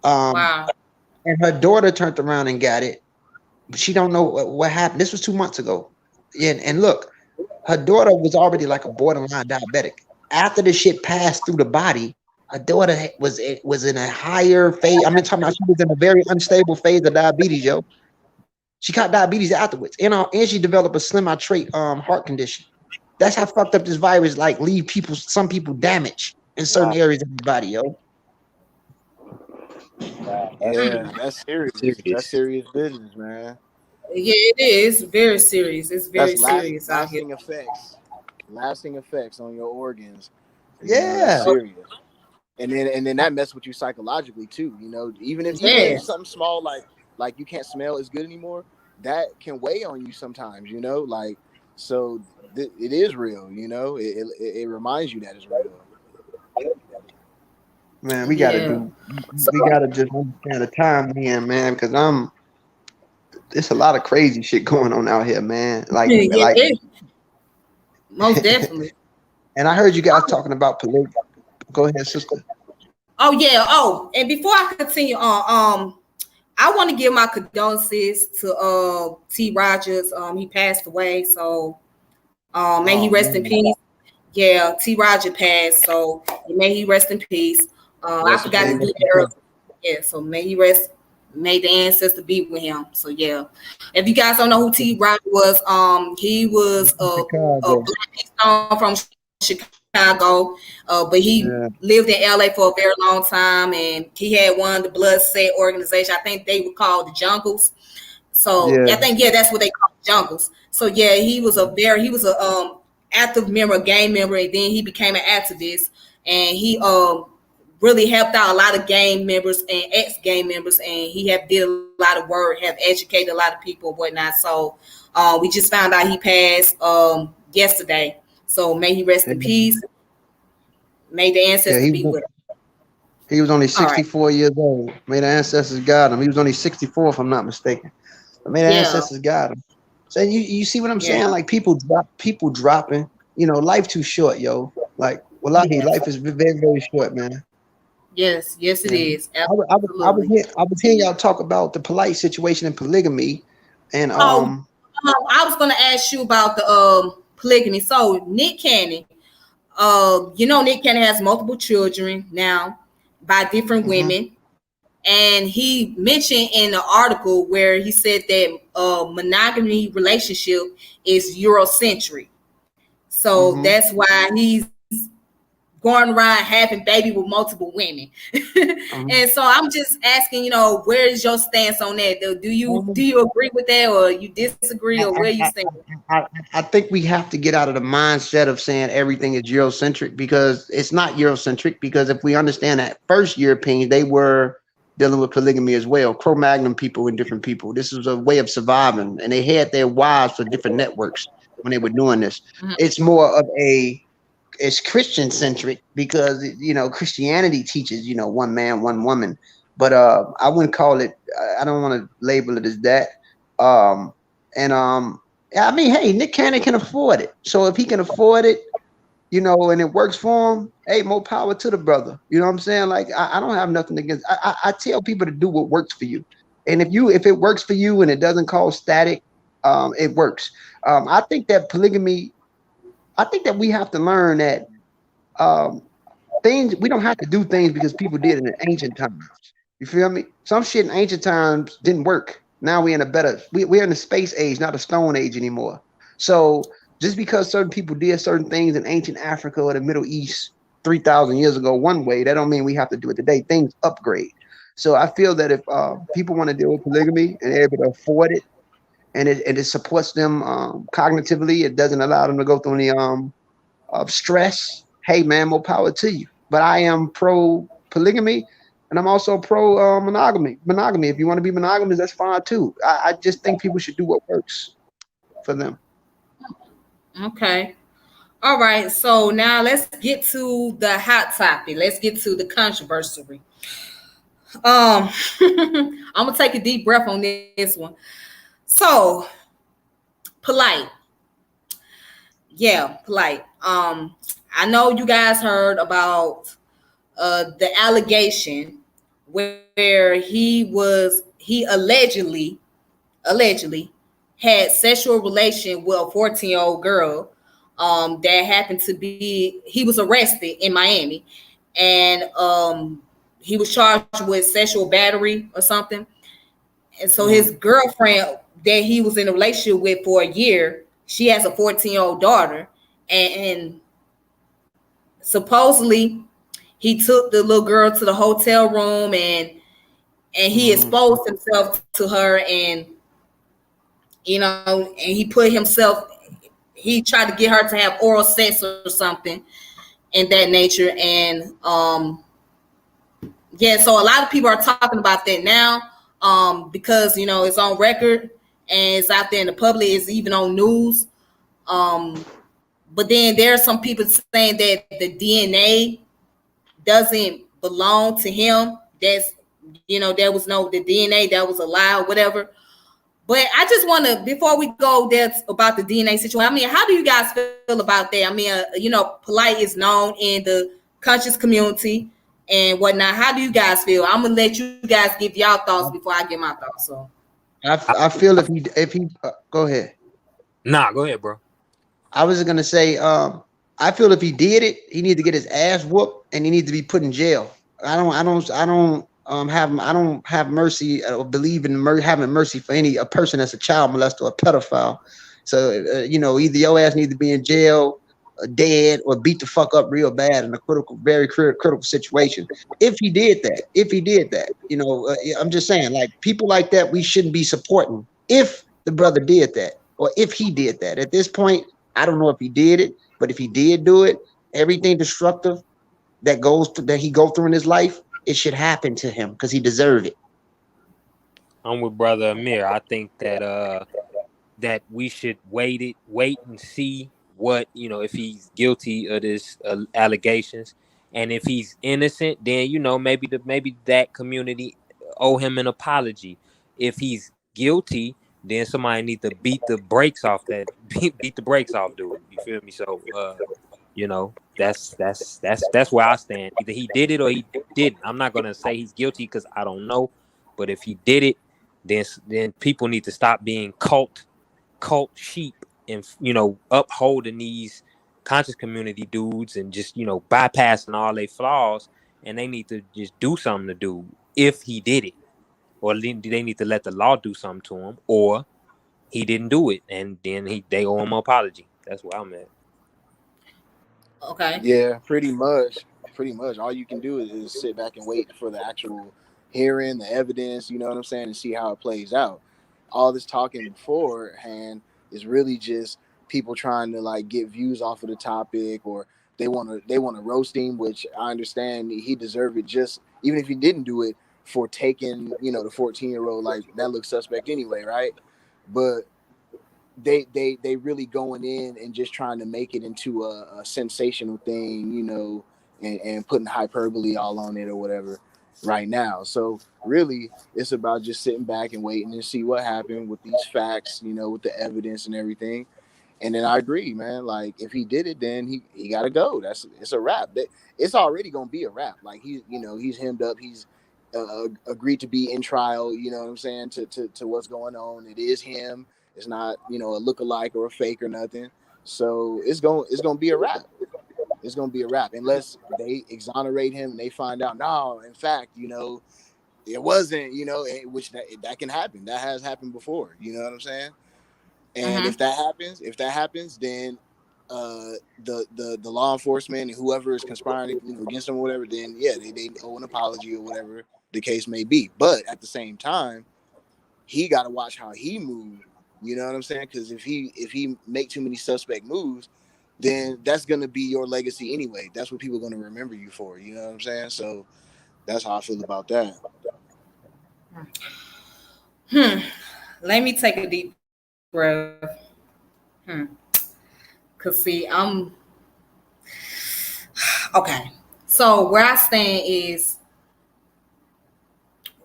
um, Wow. and her daughter turned around and got it. She don't know what happened. This was 2 months ago. And look, her daughter was already like a borderline diabetic. After the shit passed through the body, her daughter was in a higher phase. I mean, talking about she was in a very unstable phase of diabetes, yo. She got diabetes afterwards, and she developed a semi trait heart condition. That's how fucked up this virus like leave some people damaged in certain Wow, areas of the body, yo. wow, Yeah, that's serious. That's serious. serious business, man. Yeah, it is very serious. It's very That's serious out here. lasting effects on your organs. You know, that's Yeah, serious. And then that mess with you psychologically too. You know, even if Yes. something small like you can't smell as good anymore, that can weigh on you sometimes. You know, like so it is real. You know, it reminds you that it's real. man, Yeah. So we gotta just understand the time we in, man, because it's a lot of crazy shit going on out here, man. yeah, Like, most definitely. and I heard you guys talking about polygamy. Go ahead, sister. Oh yeah. Oh, and before I continue on, I want to give my condolences to T. Rogers. He passed away, so may he Oh rest in man, peace. Yeah, T. Roger passed, so may he rest in peace. I Rest in forgot to do peace. that earlier. Yeah, so may he rest. May the ancestor be with him. So yeah, if you guys don't know who T. Roger was, he was a Chicago. black stone from Chicago, but he Yeah, lived in LA for a very long time, and he had one of the blood set organization. I think they were called the Jungles. So I yeah. think yeah, that's what they call jungles. So yeah, he was a active member, a gang member, and then he became an activist, and he really helped out a lot of gang members and ex gang members, and he have did a lot of work, have educated a lot of people and whatnot. So we just found out he passed yesterday. So may he rest Yeah, in peace. May the yeah, ancestor be with him. he was only All right. 64 years old. May the ancestors guide him. He was only 64, if I'm not mistaken. But may the Yeah. ancestors guide him. So you see what I'm Yeah. saying? Like people dropping. You know, life too short, yo. Like, wallahi, Yes. life is very, very short, man. Yes. Yes, it Yeah. is. Absolutely. I was hearing y'all talk about the polite situation and polygamy, and Oh, I was going to ask you about the polygamy. So Nick Cannon, Nick Cannon has multiple children now by different mhm, women, and he mentioned in the article where he said that monogamy relationship is Eurocentric. So mhm. that's why he's going around having baby with multiple women. And so I'm just asking, where is your stance on that? Do you agree with that, or you disagree, or where you I, stand? I, I think we have to get out of the mindset of saying everything is Eurocentric because it's not Eurocentric. Because if we understand that first Europeans, they were dealing with polygamy as well, Cro-Magnon people and different people. This was a way of surviving, and they had their wives for different networks when they were doing this. Mhm. It's more of it's Christian centric because Christianity teaches one man, one woman, but I wouldn't call it. I don't want to label it as that. Um, and yeah, I mean, hey, Nick Cannon can afford it, so if he can afford it, and it works for him, hey, more power to the brother. You know what I'm saying? Like I don't have nothing against. I tell people to do what works for you, and if it works for you and it doesn't cause static. It works. I think that polygamy. I think that we have to learn that um, things we don't have to do things because people did it in ancient times. You feel me? Some shit in ancient times didn't work. Now we're in a better we're in the space age, not a stone age anymore. So just because certain people did certain things in ancient Africa or the Middle East 3,000 years ago one way, that don't mean we have to do it today. Things upgrade. So I feel that if people want to deal with polygamy and they're able to afford it and it supports them cognitively, it doesn't allow them to go through any of stress, hey man, more power to you. But I am pro polygamy, and I'm also pro monogamy. Monogamy. If you want to be monogamous, that's fine too. I just think people should do what works for them. Okay. All right. So now let's get to the hot topic. Let's get to the controversy. I'm gonna take a deep breath on this one. So, polite. Yeah, polite. I know you guys heard about the allegation where he allegedly had sexual relation with a 14-year-old girl that happened to be he was arrested in Miami, and he was charged with sexual battery or something. And so his Mm, girlfriend that he was in a relationship with for a year, she has a 14-year-old daughter, and supposedly he took the little girl to the hotel room, and he mm, exposed himself to her, and and he put himself, he tried to get her to have oral sex or something in that nature. And yeah, so a lot of people are talking about that now, because it's on record and it's out there in the public, it's even on news. um but then there are some people saying that the DNA doesn't belong to him. That's, there was no, the DNA, that was a lie or whatever. But I just want to, before we go there about the DNA situation, I mean, how do you guys feel about that? I mean, Polite is known in the conscious community and whatnot. How do you guys feel? I'm gonna let you guys give y'all thoughts before I get my thoughts. So, I feel if he go ahead. Nah, go ahead, bro. I was gonna say, I feel if he did it, he need to get his ass whooped and he needs to be put in jail. I don't have mercy or believe in having mercy for a person that's a child molester or a pedophile. So either your ass need to be in jail, dead, or beat the fuck up real bad in a very critical situation. If he did that, I'm just saying, like people like that, we shouldn't be supporting. If the brother did that, or if he did that, at this point, I don't know if he did it, but if he did do it, everything destructive that he go through in his life, it should happen to him because he deserved it. I'm with brother Amir. I think that we should wait and see what, if he's guilty of this allegations, and if he's innocent, then maybe that community owe him an apology. If he's guilty, then somebody need to beat the brakes off that beat the brakes off dude. You feel me? So that's where I stand. Either he did it or he didn't. I'm not gonna say he's guilty because I don't know, but if he did it, then people need to stop being cult sheep and upholding these conscious community dudes and just bypassing all their flaws, and they need to just do something to do if he did it, or they need to let the law do something to him, or he didn't do it and then they owe him an apology. That's where I'm at. okay. Yeah, pretty much. Pretty much. All you can do is sit back and wait for the actual hearing, the evidence, you know what I'm saying, and see how it plays out. All this talking beforehand is really just people trying to like get views off of the topic, or they want to roast him, which I understand he deserved it, just even if he didn't do it, for taking, the 14-year-old, like that looks suspect anyway, right? But they really going in and just trying to make it into a sensational thing, and putting hyperbole all on it or whatever right now. So really, it's about just sitting back and waiting and see what happened with these facts, with the evidence and everything. And then I agree, man. Like if he did it, then he got to go. It's a wrap. It's already gonna be a wrap. Like he's hemmed up. He's agreed to be in trial. You know what I'm saying, to what's going on. It is him. It's not, a look-alike or a fake or nothing. So it's gonna be a wrap. It's gonna be a wrap unless they exonerate him and they find out, no, in fact, it wasn't, which that can happen. That has happened before. You know what I'm saying? And Mm-hmm. if that happens, then the law enforcement and whoever is conspiring, against them or whatever, then yeah, they owe an apology or whatever the case may be. But at the same time, he got to watch how he moved. You know what I'm saying? Because if he make too many suspect moves, then that's gonna be your legacy anyway. That's what people are gonna remember you for. You know what I'm saying? So that's how I feel about that. Hmm. Let me take a deep breath. Hmm. Cause see, okay. So where I stand is,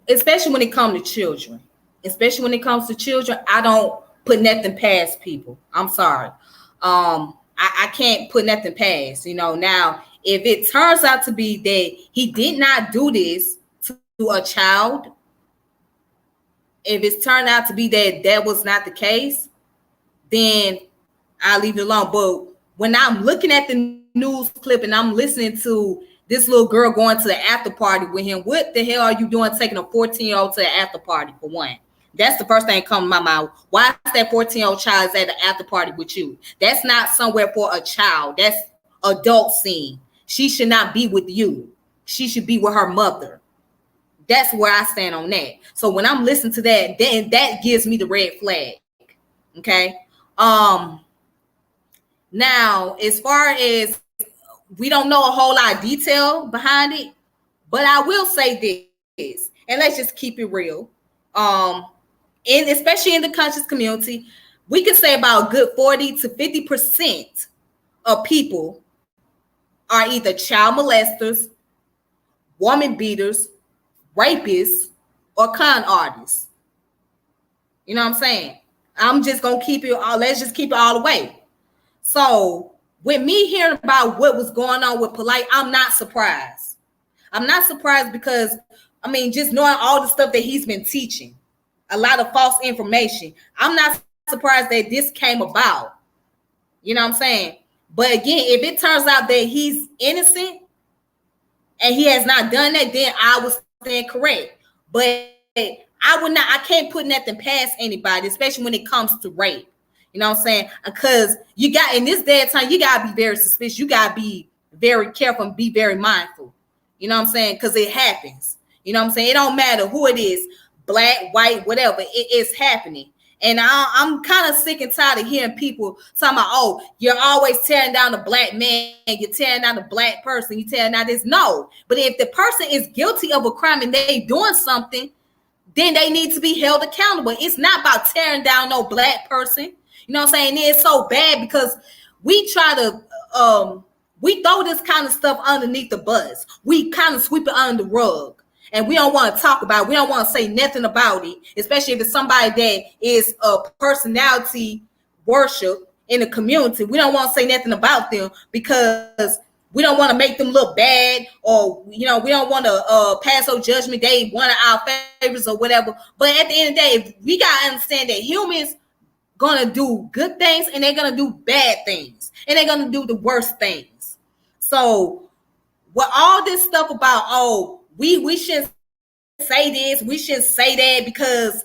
especially when it comes to children, I don't put nothing past people. I'm sorry. I can't put nothing past. Now if it turns out to be that he did not do this to a child, if it's turned out to be that that was not the case, then I'll leave it alone. But when I'm looking at the news clip and I'm listening to this little girl going to the after party with him, what the hell are you doing taking a 14-year-old to the after party for one? That's the first thing that comes to my mind. Why is that 14-year-old child at the after party with you? That's not somewhere for a child. That's adult scene. She should not be with you. She should be with her mother. That's where I stand on that. So when I'm listening to that, then that gives me the red flag. Okay. Um, Now, as far as we don't know a whole lot of detail behind it, but I will say this, and let's just keep it real. Um, and especially in the conscious community, we can say about a good 40 to 50% of people are either child molesters, woman beaters, rapists, or con artists. You know what I'm saying? I'm just gonna keep it all. Let's just keep it all the way. So with me hearing about what was going on with Polight, I'm not surprised. I'm not surprised because just knowing all the stuff that he's been teaching, a lot of false information. I'm not surprised that this came about. You know what I'm saying? But again, if it turns out that he's innocent and he has not done that, then I would stand correct. But I would not. I can't put nothing past anybody, especially when it comes to rape. You know what I'm saying? Because you got in this day and time, you gotta be very suspicious. You gotta be very careful and be very mindful. You know what I'm saying? Because it happens. You know what I'm saying? It don't matter who it is, black, white, whatever. It is happening. And I'm kind of sick and tired of hearing people talking about, oh, you're always tearing down the black man, you're tearing down the black person, you're tearing down this. No. But if the person is guilty of a crime and they doing something, then they need to be held accountable. It's not about tearing down no black person. You know what I'm saying? It's so bad because we try to we throw this kind of stuff underneath the bus. We kind of sweep it under the rug. And we don't want to talk about it. We don't want to say nothing about it, especially if it's somebody that is a personality worship in the community. We don't want to say nothing about them because we don't want to make them look bad, or we don't want to pass no judgment. They one of our favorites or whatever. But at the end of the day, we gotta understand that humans gonna do good things and they're gonna do bad things and they're gonna do the worst things. So with all this stuff about, oh, we shouldn't say this, we shouldn't say that because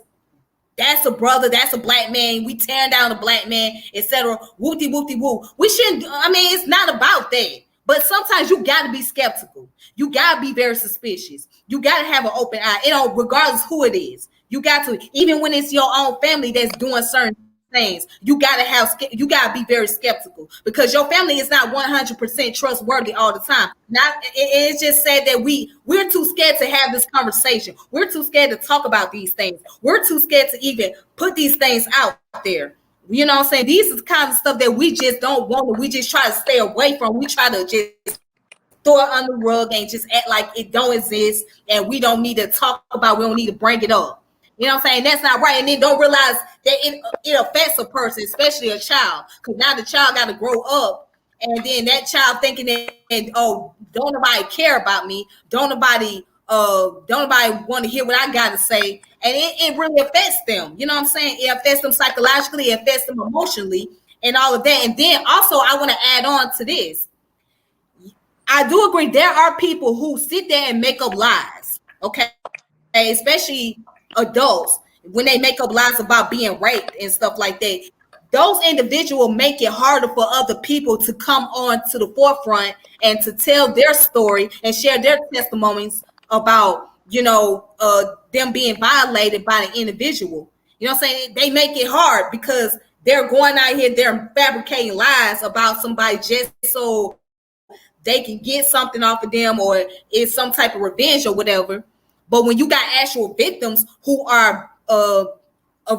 that's a brother, that's a black man, we tearing down a black man, etc. Whoopty whoopty whoop. We shouldn't. It's not about that. But sometimes you got to be skeptical. You got to be very suspicious. You got to have an open eye. Regardless who it is, you got to. Even when it's your own family that's doing certain things, you got to be very skeptical because your family is not 100% trustworthy all the time. It's just said that we're too scared to have this conversation. We're too scared to talk about these things. We're too scared to even put these things out there. You know what I'm saying? These is the kind of stuff that we just don't want. We just try to stay away from. We try to just throw it on the rug and just act like it don't exist and we don't need to talk about. We don't need to bring it up. You know what I'm saying? That's not right. And then don't realize that it affects a person, especially a child, because now the child got to grow up, and then that child thinking that, oh, don't nobody care about me, don't nobody don't nobody want to hear what I got to say, and it really affects them. You know what I'm saying? It affects them psychologically, it affects them emotionally, and all of that. And then also, I want to add on to this. I do agree. There are people who sit there and make up lies. Okay, especially adults when they make up lies about being raped and stuff like that. Those individuals make it harder for other people to come on to the forefront and to tell their story and share their testimonies about, them being violated by the individual. You know what I'm saying? They make it hard because they're going out here, they're fabricating lies about somebody just so they can get something off of them, or it's some type of revenge or whatever. But when you got actual victims who are a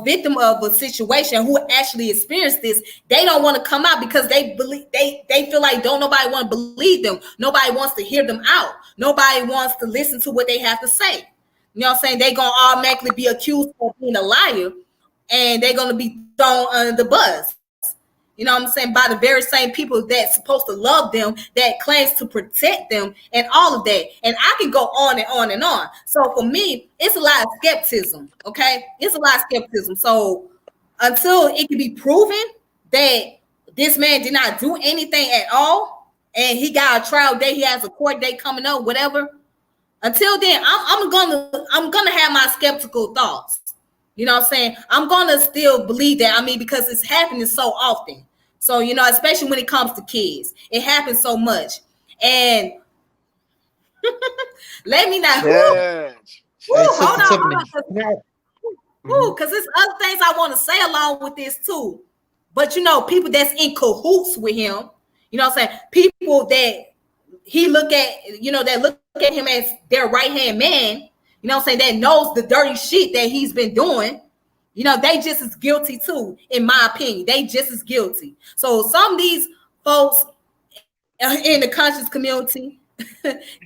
victim of a situation, who actually experienced this, they don't want to come out because they believe they feel like don't nobody want to believe them. Nobody wants to hear them out. Nobody wants to listen to what they have to say. You know what I'm saying? They're gonna automatically be accused of being a liar, and they're gonna be thrown under the bus. You know what I'm saying? By the very same people that's supposed to love them, that claims to protect them, and all of that. And I can go on and on and on. So for me, it's a lot of skepticism. Okay, it's a lot of skepticism. So until it can be proven that this man did not do anything at all, and he got a trial date, he has a court date coming up, whatever. Until then, I'm gonna have my skeptical thoughts. You know what I'm saying? I'm gonna still believe that. I mean, because it's happening so often. So, especially when it comes to kids, it happens so much. And let me not. Yeah. Hold on, Tiffany. because there's other things I want to say along with this too. But people that's in cahoots with him. You know what I'm saying? People that he look at, that look at him as their right hand man. You know what I'm saying? That knows the dirty shit that he's been doing. They just as guilty too, in my opinion. They just as guilty. So some of these folks in the conscious community,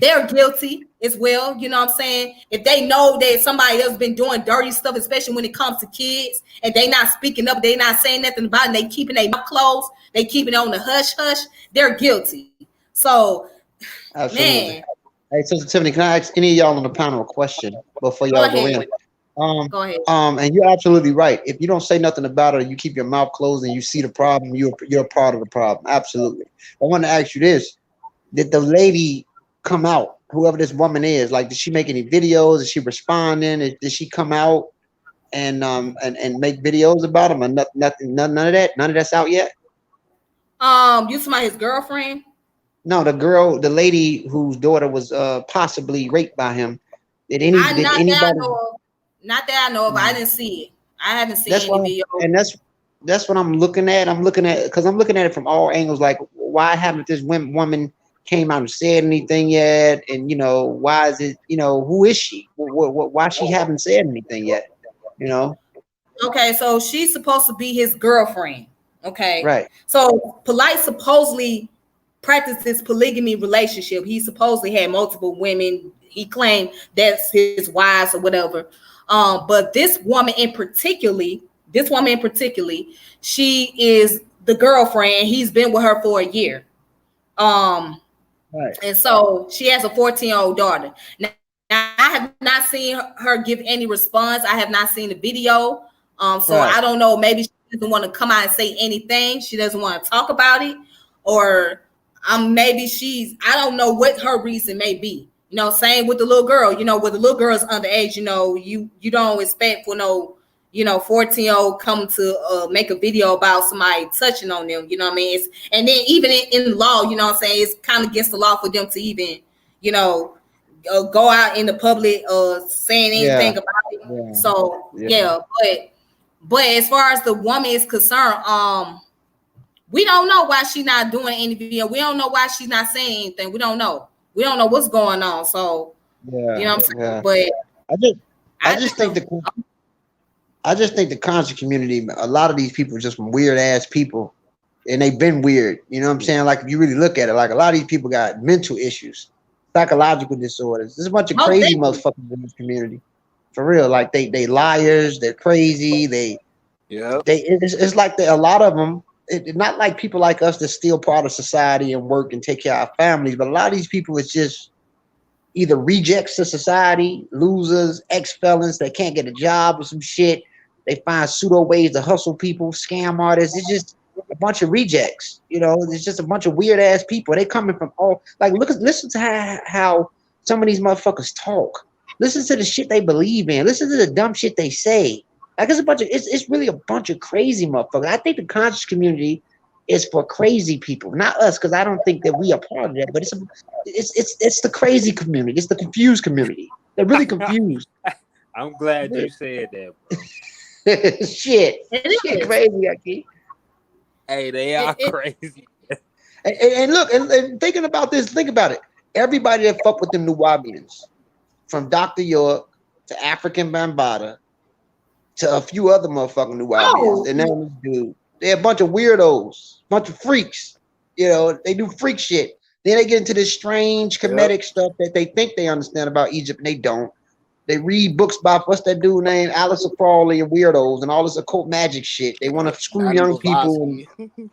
they're guilty as well. You know what I'm saying? If they know that somebody else been doing dirty stuff, especially when it comes to kids, and they not speaking up, they not saying nothing about it, they keeping their mouth closed, they keeping it on the hush hush, they're guilty. So, Absolutely. man. Hey, Sister Tiffany, can I ask any of y'all on the panel a question before y'all go in? Go ahead. And you're absolutely right. If you don't say nothing about it, or you keep your mouth closed and you see the problem, you're a part of the problem. Absolutely. I want to ask you this: did the lady come out? Whoever this woman is, like, did she make any videos? Is she responding? Did she come out and make videos about him? Or nothing, none of that. None of that's out yet. You talking about his girlfriend? No, the lady whose daughter was possibly raped by him. Did anybody? Not that I know of. I didn't see it. I haven't seen any video. And that's what I'm looking at. I'm looking at it from all angles. Like, why haven't this woman came out and said anything yet? And why is it? Who is she? Why she haven't said anything yet? Okay, so she's supposed to be his girlfriend. Okay, right. So Polight supposedly practiced this polygamy relationship. He supposedly had multiple women. He claimed that's his wives or whatever. But this woman in particularly, she is the girlfriend. He's been with her for a year. Right. And so she has a 14-year-old daughter. Now, I have not seen her give any response. I have not seen the video. So right. I don't know. Maybe she doesn't want to come out and say anything. She doesn't want to talk about it. Or maybe I don't know what her reason may be. Same with the little girl, with the little girl's underage, you don't expect for no, 14-year-old come to make a video about somebody touching on them, you know what I mean? And then even in law, you know what I'm saying, it's kind of against the law for them to even, go out in the public saying anything about it. Yeah. So, but as far as the woman is concerned, we don't know why she's not doing any video. We don't know why she's not saying anything. We don't know. We don't know what's going on. So, you know what I'm saying? Yeah. But I just think the conscious community, a lot of these people are just weird ass people, and they've been weird. You know what I'm saying? Like, if you really look at it, like, a lot of these people got mental issues, psychological disorders. There's a bunch of crazy motherfuckers in this community. For real. Like, they liars, they're crazy, it's like a lot of them. It's not like people like us that's still part of society and work and take care of our families, but a lot of these people, it's just, either rejects of society, losers, ex-felons that can't get a job or some shit. They find pseudo ways to hustle people, scam artists. It's just a bunch of rejects. You know, it's just a bunch of weird ass people. They coming from all like listen to how some of these motherfuckers talk. Listen to the shit they believe in. Listen to the dumb shit they say. Like it's really a bunch of crazy motherfuckers. I think the conscious community is for crazy people, not us, because I don't think that we are part of that. But it's the crazy community. It's the confused community. They're really confused. I'm glad you said that, bro. shit, It shit, is. crazy, Aki. Hey, they are It crazy. And look, and thinking about this, think about it. Everybody that fuck with them Nuwabians, from Dr. York to African Bambaataa to a few other motherfucking Nuwabians, oh and then this dude, they're a bunch of weirdos, bunch of freaks. You know, they do freak shit. Then they get into this strange Yep. comedic stuff that they think they understand about Egypt, and they don't. They read books by what's that dude named Alistair Crowley and weirdos and all this occult magic shit. They want to screw Madame young people and Blavatsky.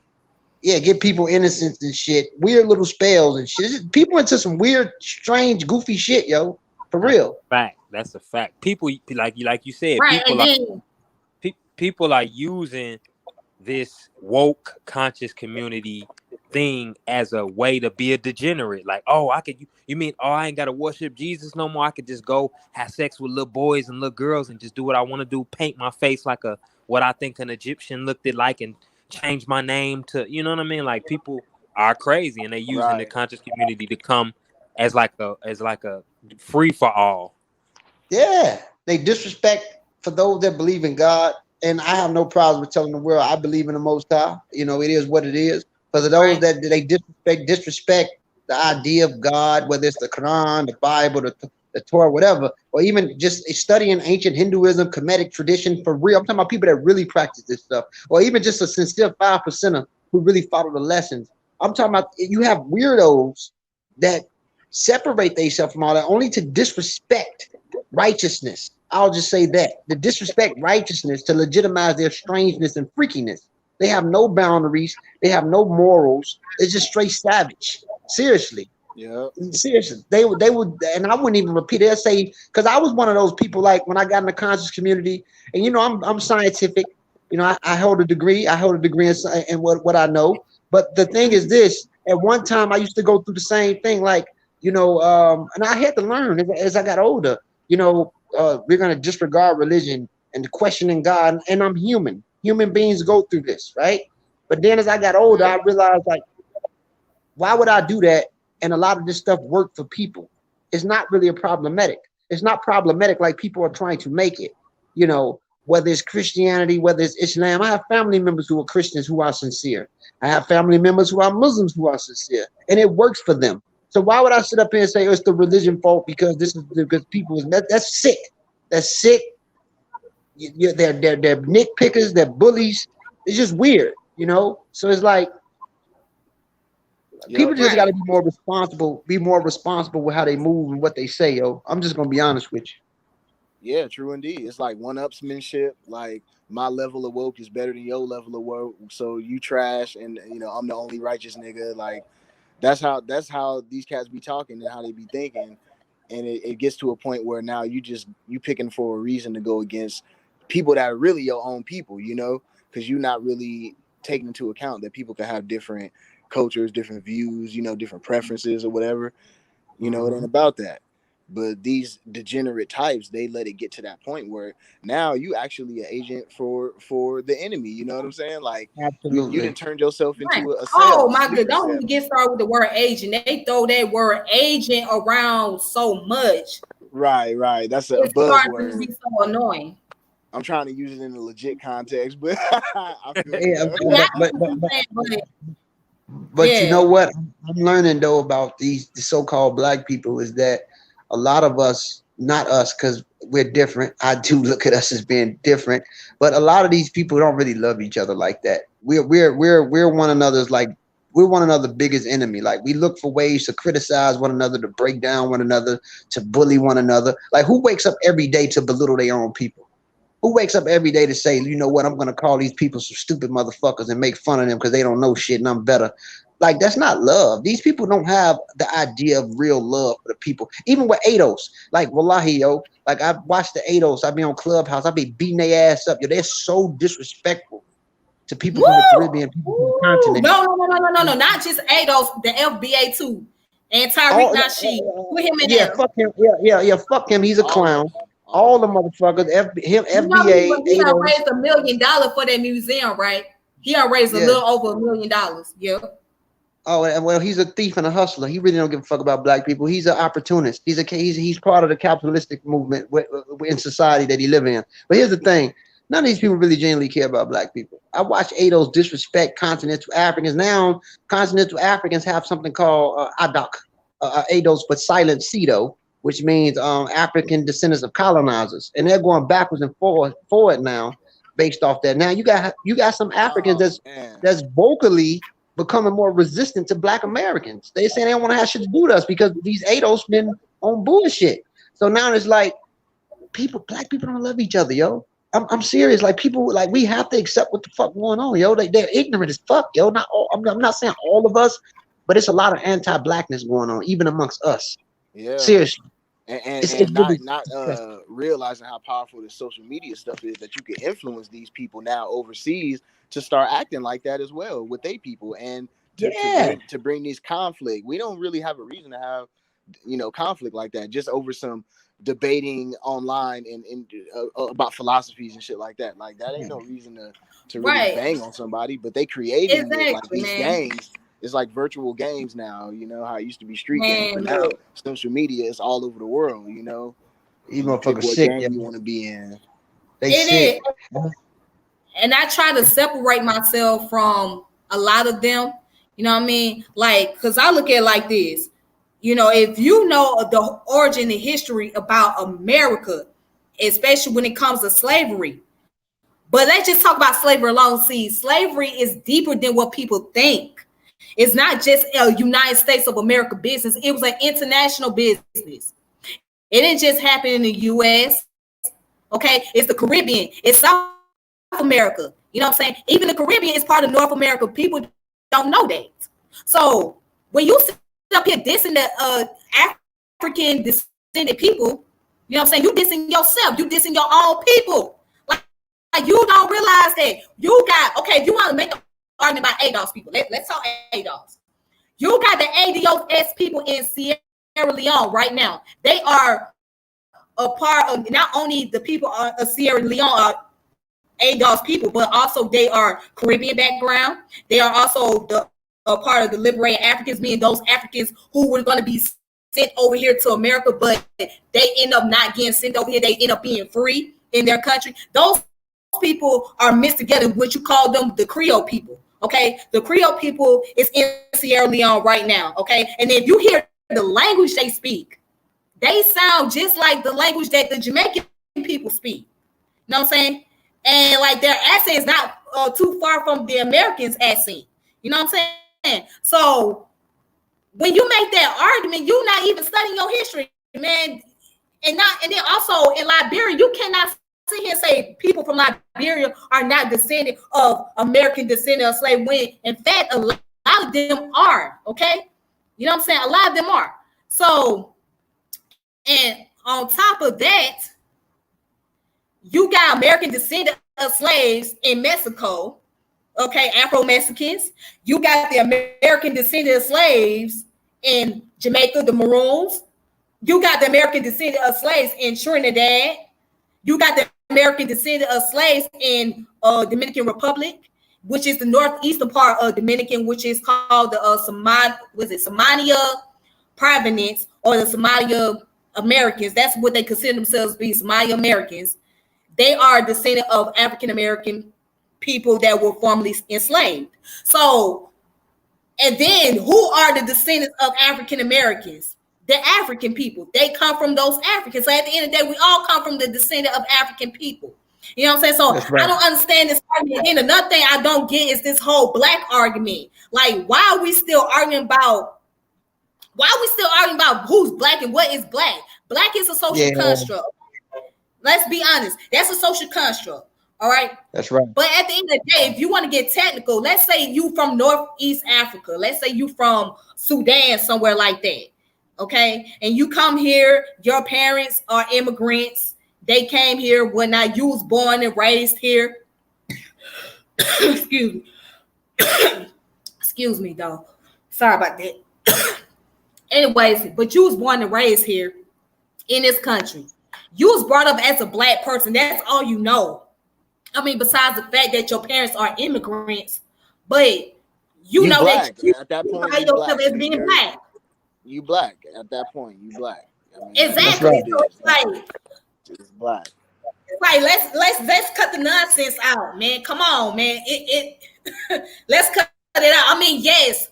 yeah, get people innocence and shit. Weird little spells and shit. People into some weird, strange, goofy shit, yo. For That's real. a fact. That's a fact. People like you said, right, and then people are using this woke conscious community thing as a way to be a degenerate. Like, oh, you mean, oh, I ain't gotta worship Jesus no more. I could just go have sex with little boys and little girls and just do what I want to do, paint my face like a what I think an Egyptian looked it like and change my name to, you know what I mean? Like, people are crazy and they using the Right. conscious community to come as like a free for all. Yeah. They disrespect for those that believe in God. And I have no problem with telling the world I believe in the Most High. You know, it is what it is. For those right, that they disrespect the idea of God, whether it's the Quran, the Bible, the Torah, whatever, or even just studying ancient Hinduism, Kemetic tradition for real. I'm talking about people that really practice this stuff, or even just a sincere 5%er who really follow the lessons. I'm talking about you have weirdos that separate themselves from all that only to disrespect righteousness. I'll just say that the disrespect righteousness to legitimize their strangeness and freakiness. They have no boundaries. They have no morals. It's just straight savage. Seriously. Yep. Seriously, they would, and I wouldn't even repeat it. They'll say because I was one of those people. Like when I got in the conscious community, and you know, I'm scientific. You know, I hold a degree. I hold a degree in what I know. But the thing is this: at one time, I used to go through the same thing. Like you know, and I had to learn as I got older. You know, we're gonna disregard religion and questioning God, and I'm human. Human beings go through this, right? But then as I got older, I realized like, why would I do that? And a lot of this stuff worked for people. It's not really a problematic. It's not problematic like people are trying to make it. You know, whether it's Christianity, whether it's Islam. I have family members who are Christians who are sincere. I have family members who are Muslims who are sincere, and it works for them. So why would I sit up here and say, oh, it's the religion fault because this is because people is that's sick. That's sick. They're nitpickers. They're bullies. It's just weird, you know. So it's like Yep. people just got right. to be more responsible with how they move and what they say, yo. I'm just gonna be honest with you. Yeah, true indeed. It's like one-upsmanship. Like my level of woke is better than your level of woke, so you trash, and I'm the only righteous nigga. Like that's how these cats be talking and how they be thinking, and it gets to a point where now you picking for a reason to go against people that are really your own people, because you're not really taking into account that people can have different cultures, different views, different preferences or whatever. It ain't about that. But these degenerate types, they let it get to that point where now you actually an agent for the enemy. You know what I'm saying? Like you Absolutely. didn't turn yourself Right. into a Oh cell, a my good. sleeper Don't cell. even get started with the word agent. They throw that word agent around so much. Right, right. That's a It's starting to buzzword. be so annoying. I'm trying to use it in a legit context, but I feel you Yeah, though. Yeah, I but know what you're saying, but you know yeah. what? I'm learning though about the so-called black people is that a lot of us, not us, because we're different. I do look at us as being different, but a lot of these people don't really love each other like that. We're one another's like we're one another's biggest enemy. Like we look for ways to criticize one another, to break down one another, to bully one another. Like who wakes up every day to belittle their own people? Who wakes up every day to say, you know what, I'm gonna call these people some stupid motherfuckers and make fun of them because they don't know shit and I'm better. Like that's not love. These people don't have the idea of real love for the people. Even with ADOS, like wallahi, yo, like I watched the ADOS. I be on Clubhouse. I be beating their ass up. Yo, they're so disrespectful to people Woo! from the Caribbean, people from the Woo! continent. No. Not just ADOS, the FBA too. And Tyreek All Nasheed. Put him in yeah, there. fuck him. Yeah. Fuck him. He's a All of clown. them. All All of the them. motherfuckers. Him, You know FBA, he done ADOS. raised $1 million for that museum, right? He done raised a Yeah. little over $1 million. Yeah. Oh, well, he's a thief and a hustler. He really don't give a fuck about black people. He's an opportunist. He's part of the capitalistic movement in society that he live in. But here's the thing: none of these people really genuinely care about black people. I watch ADOS disrespect continental Africans. Now, continental Africans have something called ADOS, but silent CEDO, which means African descendants of colonizers, and they're going backwards and forward now, based off that. Now you got some Africans Oh man. that's vocally becoming more resistant to black Americans. They say they don't want to have shit to do with us because these ADOS been on bullshit. So now it's like black people don't love each other, yo. I'm serious. Like people, like we have to accept what the fuck going on, yo. They're ignorant as fuck, yo. Not all, I'm not saying all of us, but it's a lot of anti-blackness going on, even amongst us. Yeah. Seriously, it's And really not realizing how powerful the social media stuff is, that you can influence these people now overseas to start acting like that as well with their people, and yeah. to bring these conflict. We don't really have a reason to have conflict like that, just over some debating online and about philosophies and shit like that. Like that ain't no reason to really Right. bang on somebody. But they creating it like Exactly, these man. gangs. It's like virtual games now. You know how it used to be street games, Man, but now look. social media is all over the world. These You pick motherfuckers what sick, gang yo. you want to be in. They It sick. is. And I try to separate myself from a lot of them. You know what I mean? Like, because I look at it like this. If you know the origin and history about America, especially when it comes to slavery. But let's just talk about slavery alone. See, slavery is deeper than what people think. It's not just a United States of America business. It was an international business. It didn't just happen in the U.S. Okay, it's the Caribbean. It's South America. You know what I'm saying? Even the Caribbean is part of North America. People don't know that. So when you sit up here dissing the African descended people, you know what I'm saying? You dissing yourself. You dissing your own people. Like you don't realize that you got, okay, if you want to make an argument about ADOS people, let's talk ADOS. You got the ADOS people in Sierra Leone right now. They are a part of not only the people of Sierra Leone are ADOS people, but also they are Caribbean background. They are also the a part of the liberated Africans, meaning those Africans who were going to be sent over here to America, but they end up not getting sent over here. They end up being free in their country. Those people are mixed together, which you call them the Creole people. Okay, the Creole people is in Sierra Leone right now. Okay, and if you hear the language they speak, they sound just like the language that the Jamaican people speak. You know what I'm saying? And like their accent is not too far from the Americans' accent. You know what I'm saying? So when you make that argument, you're not even studying your history, man. And then also in Liberia, you cannot sit here and say people from Liberia are not descendant of American descendant of slave, when in fact a lot of them are. Okay, you know what I'm saying? A lot of them are. So, and on top of that, you got American descendant of slaves in Mexico. Okay, Afro-Mexicans. You got the American descendant of slaves in Jamaica, the Maroons. You got the American descendant of slaves in Trinidad. You got the American descendant of slaves in Dominican Republic, which is the northeastern part of Dominican, which is called the Somalia Province, or the Somalia Americans. That's what they consider themselves to be, Somalia Americans. They are descendant of African American people that were formerly enslaved. So, and then who are the descendants of African Americans? The African people. They come from those Africans. So at the end of the day, we all come from the descendant of African people. You know what I'm saying? So Right. I don't understand this argument. And another thing I don't get is this whole black argument. Like, why are we still arguing about who's black and what is black? Black is a social construct. Let's be honest. That's a social construct. All right. That's right. But at the end of the day, if you want to get technical, let's say you from Northeast Africa, let's say you from Sudan, somewhere like that. Okay. And you come here, your parents are immigrants. They came here when you was born and raised here. Excuse me. Excuse me, though. Sorry about that. Anyways, but you was born and raised here in this country. You was brought up as a black person. That's all you know. I mean, besides the fact that your parents are immigrants, but you know black. that you At that point, by you yourself black. as being black. You black. At that point, you black. I mean, Exactly. right. So it's black. Let's cut the nonsense out, man. Come on, man. Let's cut it out. I mean, yes,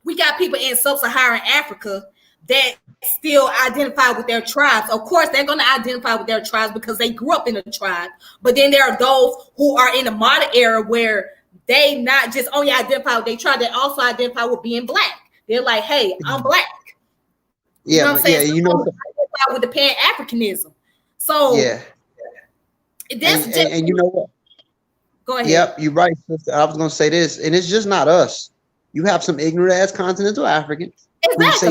we got people in sub-Saharan Africa that still identify with their tribes. Of course, they're going to identify with their tribes because they grew up in a tribe. But then there are those who are in the modern era where they not just only identify with their tribe, they also identify with being black. They're like, hey, I'm black. Yeah, you know what I'm saying? yeah, you know, identify with the Pan-Africanism. So yeah, that's just and you know what? Go ahead. Yep, you're right, sister. I was gonna say this, and it's just not us. You have some ignorant ass continental Africans Exactly.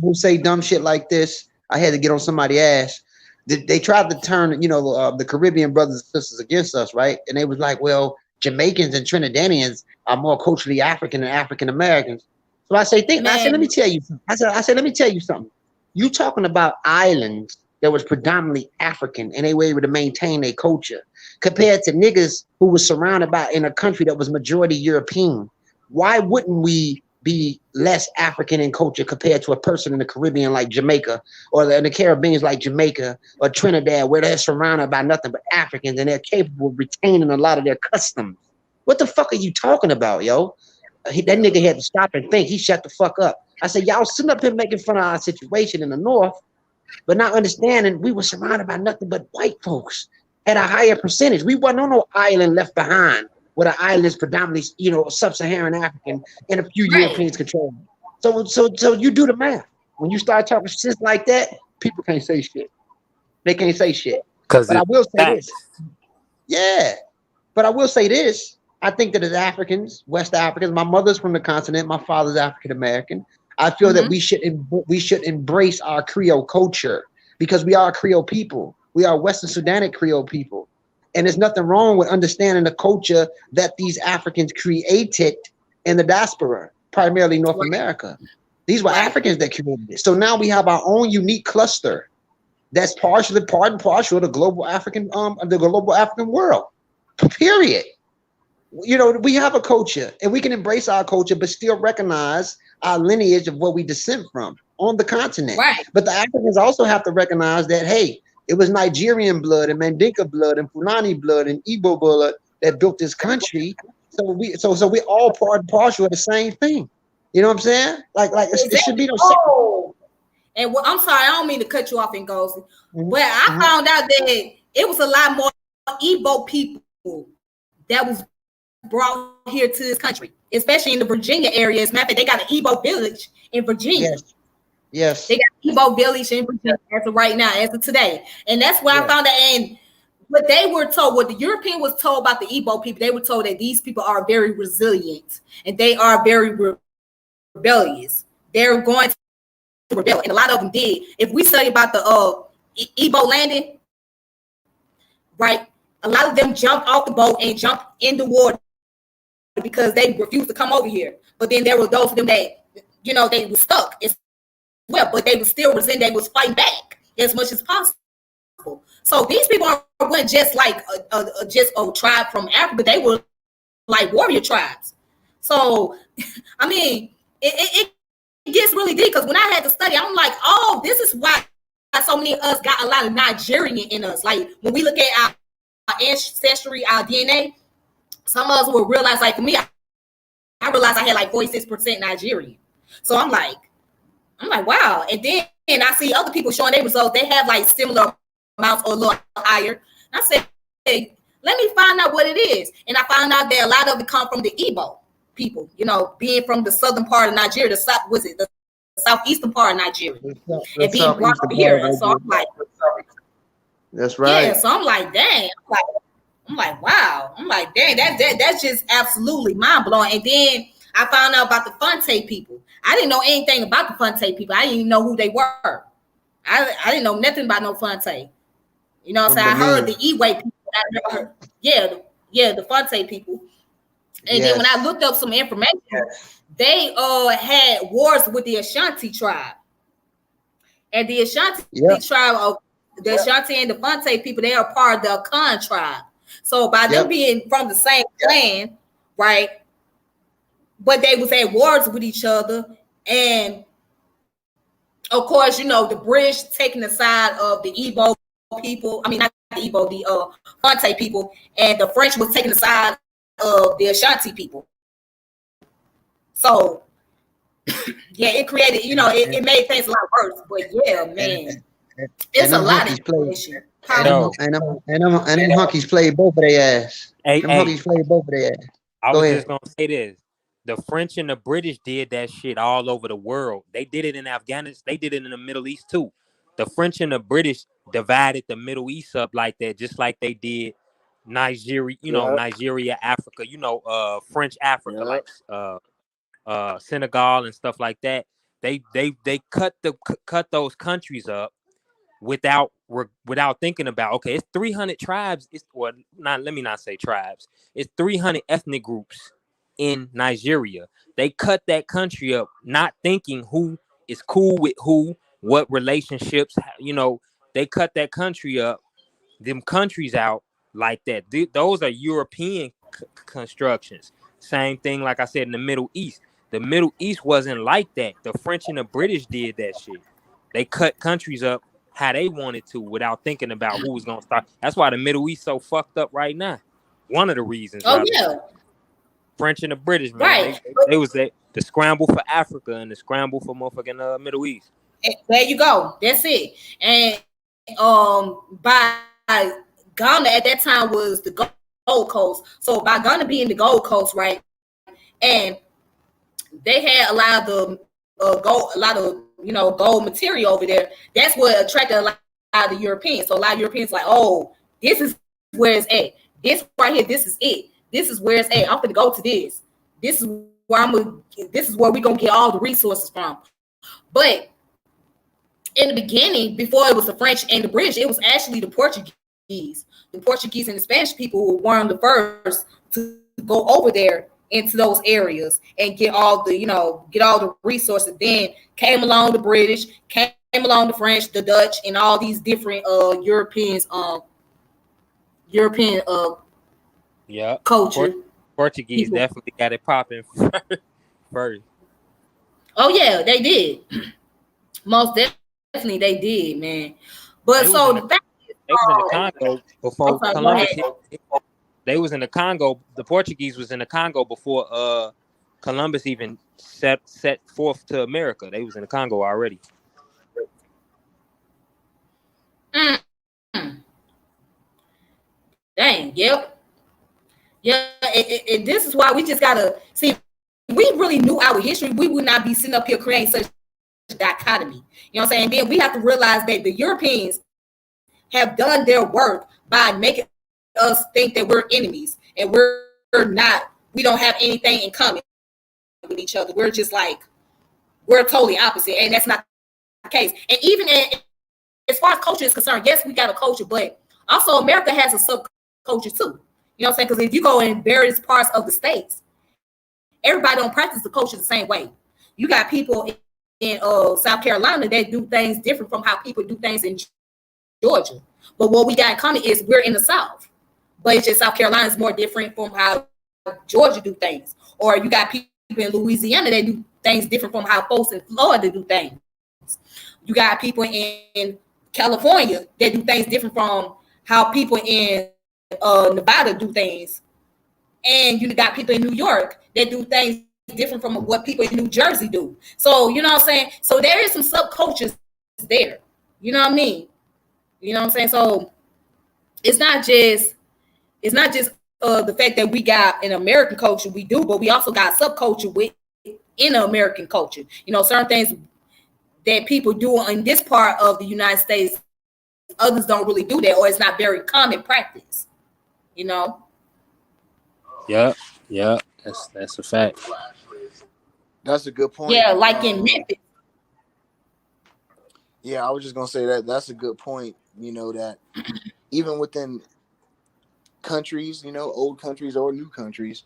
who say dumb shit like this. I had to get on somebody's ass. They tried to turn, the Caribbean brothers and sisters against us, right? And they was like, well, Jamaicans and Trinidadians are more culturally African than African Americans. So I say, let me tell you something. I said, let me tell you something. You talking about islands that was predominantly African and they were able to maintain their culture compared to niggas who was surrounded by in a country that was majority European. Why wouldn't we be less African in culture compared to a person in the Caribbean like Jamaica or in the Caribbean like Jamaica or Trinidad where they're surrounded by nothing but Africans and they're capable of retaining a lot of their customs? What the fuck are you talking about, yo? That nigga had to stop and think. He shut the fuck up. I said, y'all sitting up here making fun of our situation in the North, but not understanding we were surrounded by nothing but white folks at a higher percentage. We wasn't on no island left behind where the island is predominantly, sub-Saharan African and a few Europeans control. So you do the math. When you start talking shit like that, people can't say shit. They can't say shit. But I will say this. Yeah. But I will say this. I think that as Africans, West Africans, my mother's from the continent, my father's African American. I feel that we should embrace our Creole culture because we are a Creole people. We are Western Sudanic Creole people. And there's nothing wrong with understanding the culture that these Africans created in the diaspora, primarily North America. These were Africans that created it. So now we have our own unique cluster that's partially part and partial of the global African world. Period. We have a culture and we can embrace our culture, but still recognize our lineage of where we descend from on the continent. Right. But the Africans also have to recognize that, hey, it was Nigerian blood and Mandinka blood and Fulani blood and Igbo blood that built this country. So we all part and partial of the same thing. You know what I'm saying? Like it should be no. And I'm sorry, I don't mean to cut you off, Ngozi, but I found out that it was a lot more Igbo people that was brought here to this country, especially in the Virginia area. As a matter of fact, they got an Igbo village in Virginia. Yes. They got Igbo village in Virginia as of right now, as of today. And that's where I found out. And what they were told, what the European was told about the Igbo people, they were told that these people are very resilient and they are very rebellious. They're going to rebel. And a lot of them did. If we study about the Igbo landing, right, a lot of them jumped off the boat and jumped in the water because they refused to come over here. But then there were those of them that, they were stuck as well, but they were still resisting. They was fighting back as much as possible. So these people weren't just like a tribe from Africa. They were like warrior tribes. So, I mean, it gets really deep because when I had to study, I'm like, oh, this is why so many of us got a lot of Nigerian in us. Like when we look at our ancestry, our DNA, some of us will realize, like for me, I realized I had like 46% Nigerian. So I'm like, wow. And then I see other people showing their results. They have like similar amounts or a little higher. And I said, hey, let me find out what it is. And I found out that a lot of it come from the Igbo people, being from the southern part of Nigeria, the southeastern part of Nigeria, and being brought up here. So I'm like, that's right. Yeah. So I'm like, dang. I'm like, wow. I'm like, dang, that's just absolutely mind blowing. And then I found out about the Fonte people. I didn't know anything about the Fonte people. I didn't even know who they were. I didn't know nothing about no Fonte. You know what I'm From saying? I heard Benin. the E-Way people. I never heard, yeah, the Fonte people. And then when I Yes. looked up some information, they had wars with the Ashanti tribe. And the Ashanti Yep. tribe of the Ashanti and the Fonte people, they are part of the Khan tribe. So by them Yep. being from the same clan, right? But they was at wars with each other, and of course, you know, the British taking the side of the Igbo people. I mean, not the Igbo, the Fonte people, and the French was taking the side of the Ashanti people. So yeah, it created, you know, it made things a lot worse. But yeah, And, man, and it's a them lot of hunkies played. information. And Huh? Yo, them hunkies played both of their ass. hey, Them hey, hunkies played both of their ass. I Go was just ahead. gonna say this. The French and the British did that shit all over the world. They did it in Afghanistan. They did it in the Middle East too. The French and the British divided the Middle East up like that, just like they did Nigeria. You know, Yep. Nigeria, Africa. You know, French Africa, Yep. like Senegal and stuff like that. They cut those countries up without thinking about, okay, it's 300 tribes. It's, well, not, let me not say tribes. It's 300 ethnic groups in Nigeria. They cut that country up, not thinking who is cool with who, what relationships. You know, they cut that country up, them countries out like that. Those are European constructions. Same thing, like I said, in the Middle East. The Middle East wasn't like that. The French and the British did that shit. They cut countries up how they wanted to without thinking about who was gonna start. That's why the Middle East so fucked up right now. One of the reasons, Oh rather. yeah, French and the British, man. right. They was the scramble for Africa and the scramble for motherfucking Middle East. There you go. That's it. And by Ghana at that time was the Gold Coast. So by Ghana being the Gold Coast, right, and they had a lot of gold material over there. That's what attracted a lot of the Europeans. So a lot of Europeans like, oh, this is where it's at. This right here, this is it. This is where it's at. I'm gonna go to this. This is where This is where we're gonna get all the resources from. But in the beginning, before it was the French and the British, it was actually the Portuguese. The Portuguese and the Spanish people were one of the first to go over there into those areas and get all the resources. Then came along the British, came along the French, the Dutch, and all these different European Yeah, culture Portuguese people. definitely got it popping first. Oh yeah, they did. Most definitely they did, man. But They was so in the the fact is, they was in the Congo I'm before sorry, go Columbus ahead. hit. They was in the Congo. The Portuguese was in the Congo before Columbus even set forth to America. They was in the Congo already. Mm, dang, yep. Yeah, this is why we just gotta see. We really knew our history, we would not be sitting up here creating such dichotomy. You know what I'm saying? Then we have to realize that the Europeans have done their work by making us think that we're enemies and we're not. We don't have anything in common with each other. We're just like we're totally opposite, and that's not the case. And even as far as culture is concerned, yes, we got a culture, but also America has a subculture too. You know what I'm saying? Because if you go in various parts of the states, everybody don't practice the culture the same way. You got people in South Carolina that do things different from how people do things in Georgia. But what we got in common is we're in the South. But it's just South Carolina is more different from how Georgia do things. Or you got people in Louisiana that do things different from how folks in Florida do things. You got people in California that do things different from how people in Nevada do things. And you got people in New York that do things different from what people in New Jersey do. So, you know what I'm saying? So there is some subcultures there. You know what I mean? You know what I'm saying? So it's not just the fact that we got an American culture, we do, but we also got subculture in the American culture. You know, certain things that people do in this part of the United States, others don't really do that, or it's not very common practice. You know. Yep, yep. That's a fact. That's a good point. Yeah, like in Memphis. Yeah, I was just gonna say that that's a good point. You know that even within countries, you know, old countries or new countries,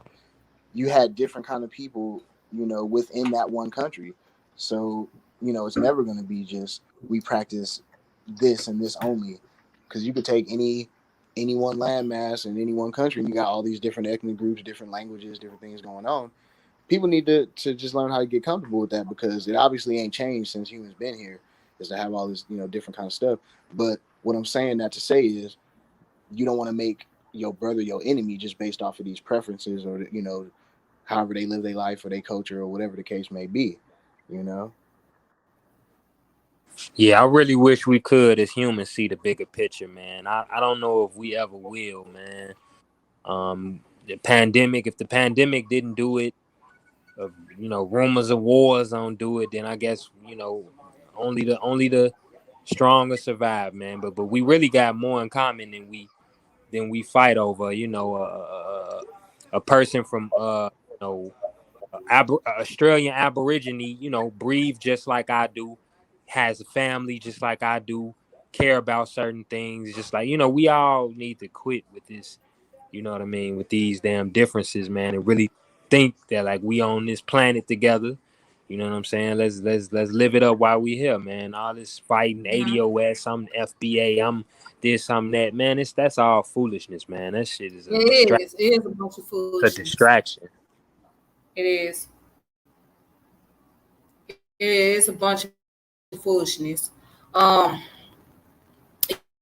you had different kind of people, you know, within that one country. So, you know, it's never going to be just we practice this and this only, because you could take any one landmass in any one country, and you got all these different ethnic groups, different languages, different things going on. People need to just learn how to get comfortable with that, because it obviously ain't changed since humans been here, is to have all this, you know, different kind of stuff. But what I'm saying that to say is, you don't want to make your brother your enemy just based off of these preferences, or, you know, however they live their life or their culture or whatever the case may be, you know. Yeah, I really wish we could as humans see the bigger picture, man. I don't know if we ever will, man. The pandemic, if the pandemic didn't do it, you know, rumors of wars don't do it, then I guess, you know, only the stronger survive, man. But we really got more in common than we fight over. You know, a person from you know, Australian Aborigine, you know, breathe just like I do, has a family just like I do, care about certain things, just like, you know, we all need to quit with this, you know what I mean, with these damn differences, man, and really think that like we on this planet together. You know what I'm saying? Let's live it up while we here, man. All this fighting, ADOS, I'm FBA, I'm this, I'm that, man. That's all foolishness, man. That shit is a distraction. It is a bunch of A foolishness. distraction. It is. It is a bunch of foolishness. Um,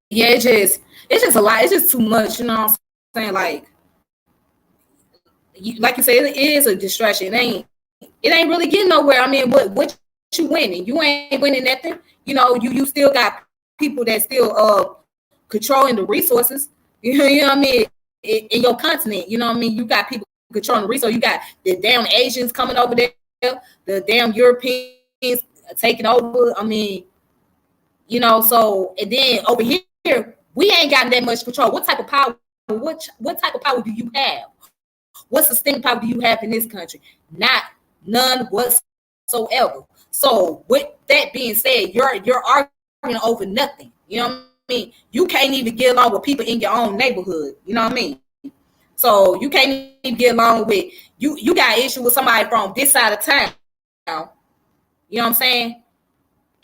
yeah, it's just a lot. It's just too much. You know what I'm saying? Like you said, it is a distraction. It ain't really getting nowhere. I mean, what you winning? You ain't winning nothing. You know, you still got people that still controlling the resources. You know what I mean? In your continent, you know what I mean? You got people controlling the resources. You got the damn Asians coming over there, the damn Europeans taking over. I mean, you know, so and then over here, we ain't got that much control. What type of power? What type of power do you have? What sustained power do you have in this country? Not none whatsoever. So with that being said, you're arguing over nothing. You know what I mean? You can't even get along with people in your own neighborhood. You know what I mean? So you can't even get along with you got issue with somebody from this side of town. You know what I'm saying?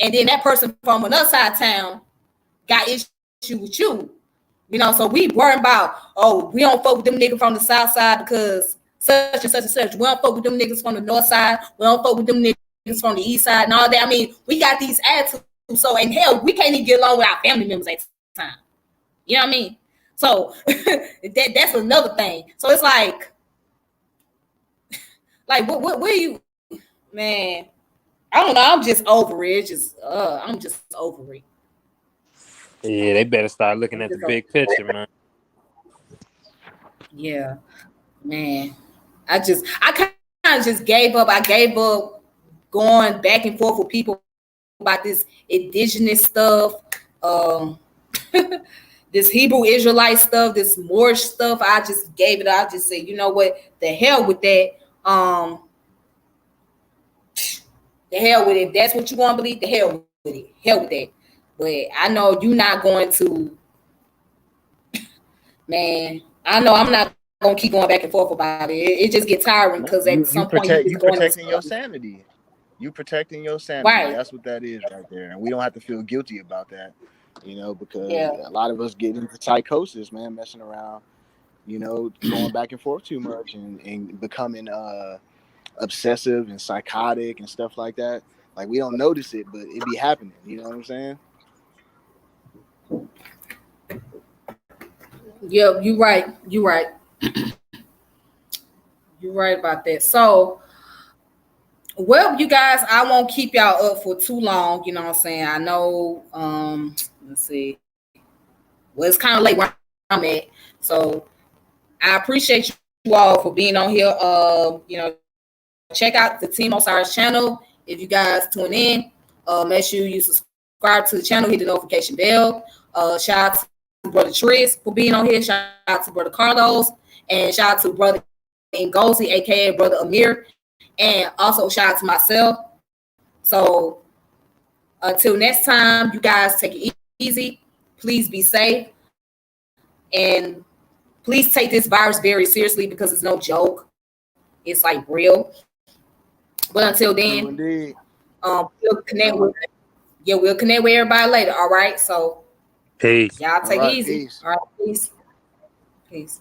And then that person from another side of town got issue with you. You know, so we worrying about, oh, we don't fuck with them niggas from the south side because such and such and such. We don't fuck with them niggas from the north side. We don't fuck with them niggas from the east side and all that. I mean, we got these attitudes. So, and hell, we can't even get along with our family members at the time. You know what I mean? So that's another thing. So it's like what are you, man? I don't know. I'm just over it. It's just I'm just over it. Yeah, they better start looking I'm at the just over big picture, man. Yeah, man. I kind of just gave up. I gave up going back and forth with people about this indigenous stuff, um, this Hebrew Israelite stuff, this Moorish stuff. I just gave it. I just said, you know what? The hell with that. Um, the hell with it. If that's what you want to believe, the hell with it. Hell with that. But I know you're not going to, man. I know I'm not gonna keep going back and forth about it. It just gets tiring because at some You point you just protect, going you into protecting your something. sanity. You protecting your sanity. Right. That's what that is right there, and we don't have to feel guilty about that, you know, because Yeah. a lot of us get into psychosis, man, messing around, you know, going back and forth too much, and becoming obsessive and psychotic and stuff like that. Like, we don't notice it, but it be happening. You know what I'm saying? Yeah, you're right. You're right. You're right about that. So, well, you guys, I won't keep y'all up for too long. You know what I'm saying? I know. Let's see. Well, it's kind of late where I'm at, so I appreciate you all for being on here. Check out the Team O.S.I.R.I.S channel if you guys tune in. Make sure you subscribe to the channel, hit the notification bell. Shout out to Miss J. to Brother Tris for being on here. Shout out to Brother Carlos. And shout out to Brother Ngozi, aka Brother Amir. And also shout out to myself. So until next time, you guys take it easy. Please be safe. And please take this virus very seriously because it's no joke. It's like real. But until then, True indeed. we'll connect with we'll connect with everybody later. All right. So Peace. y'all All take it right, easy. peace. All right, peace. Peace.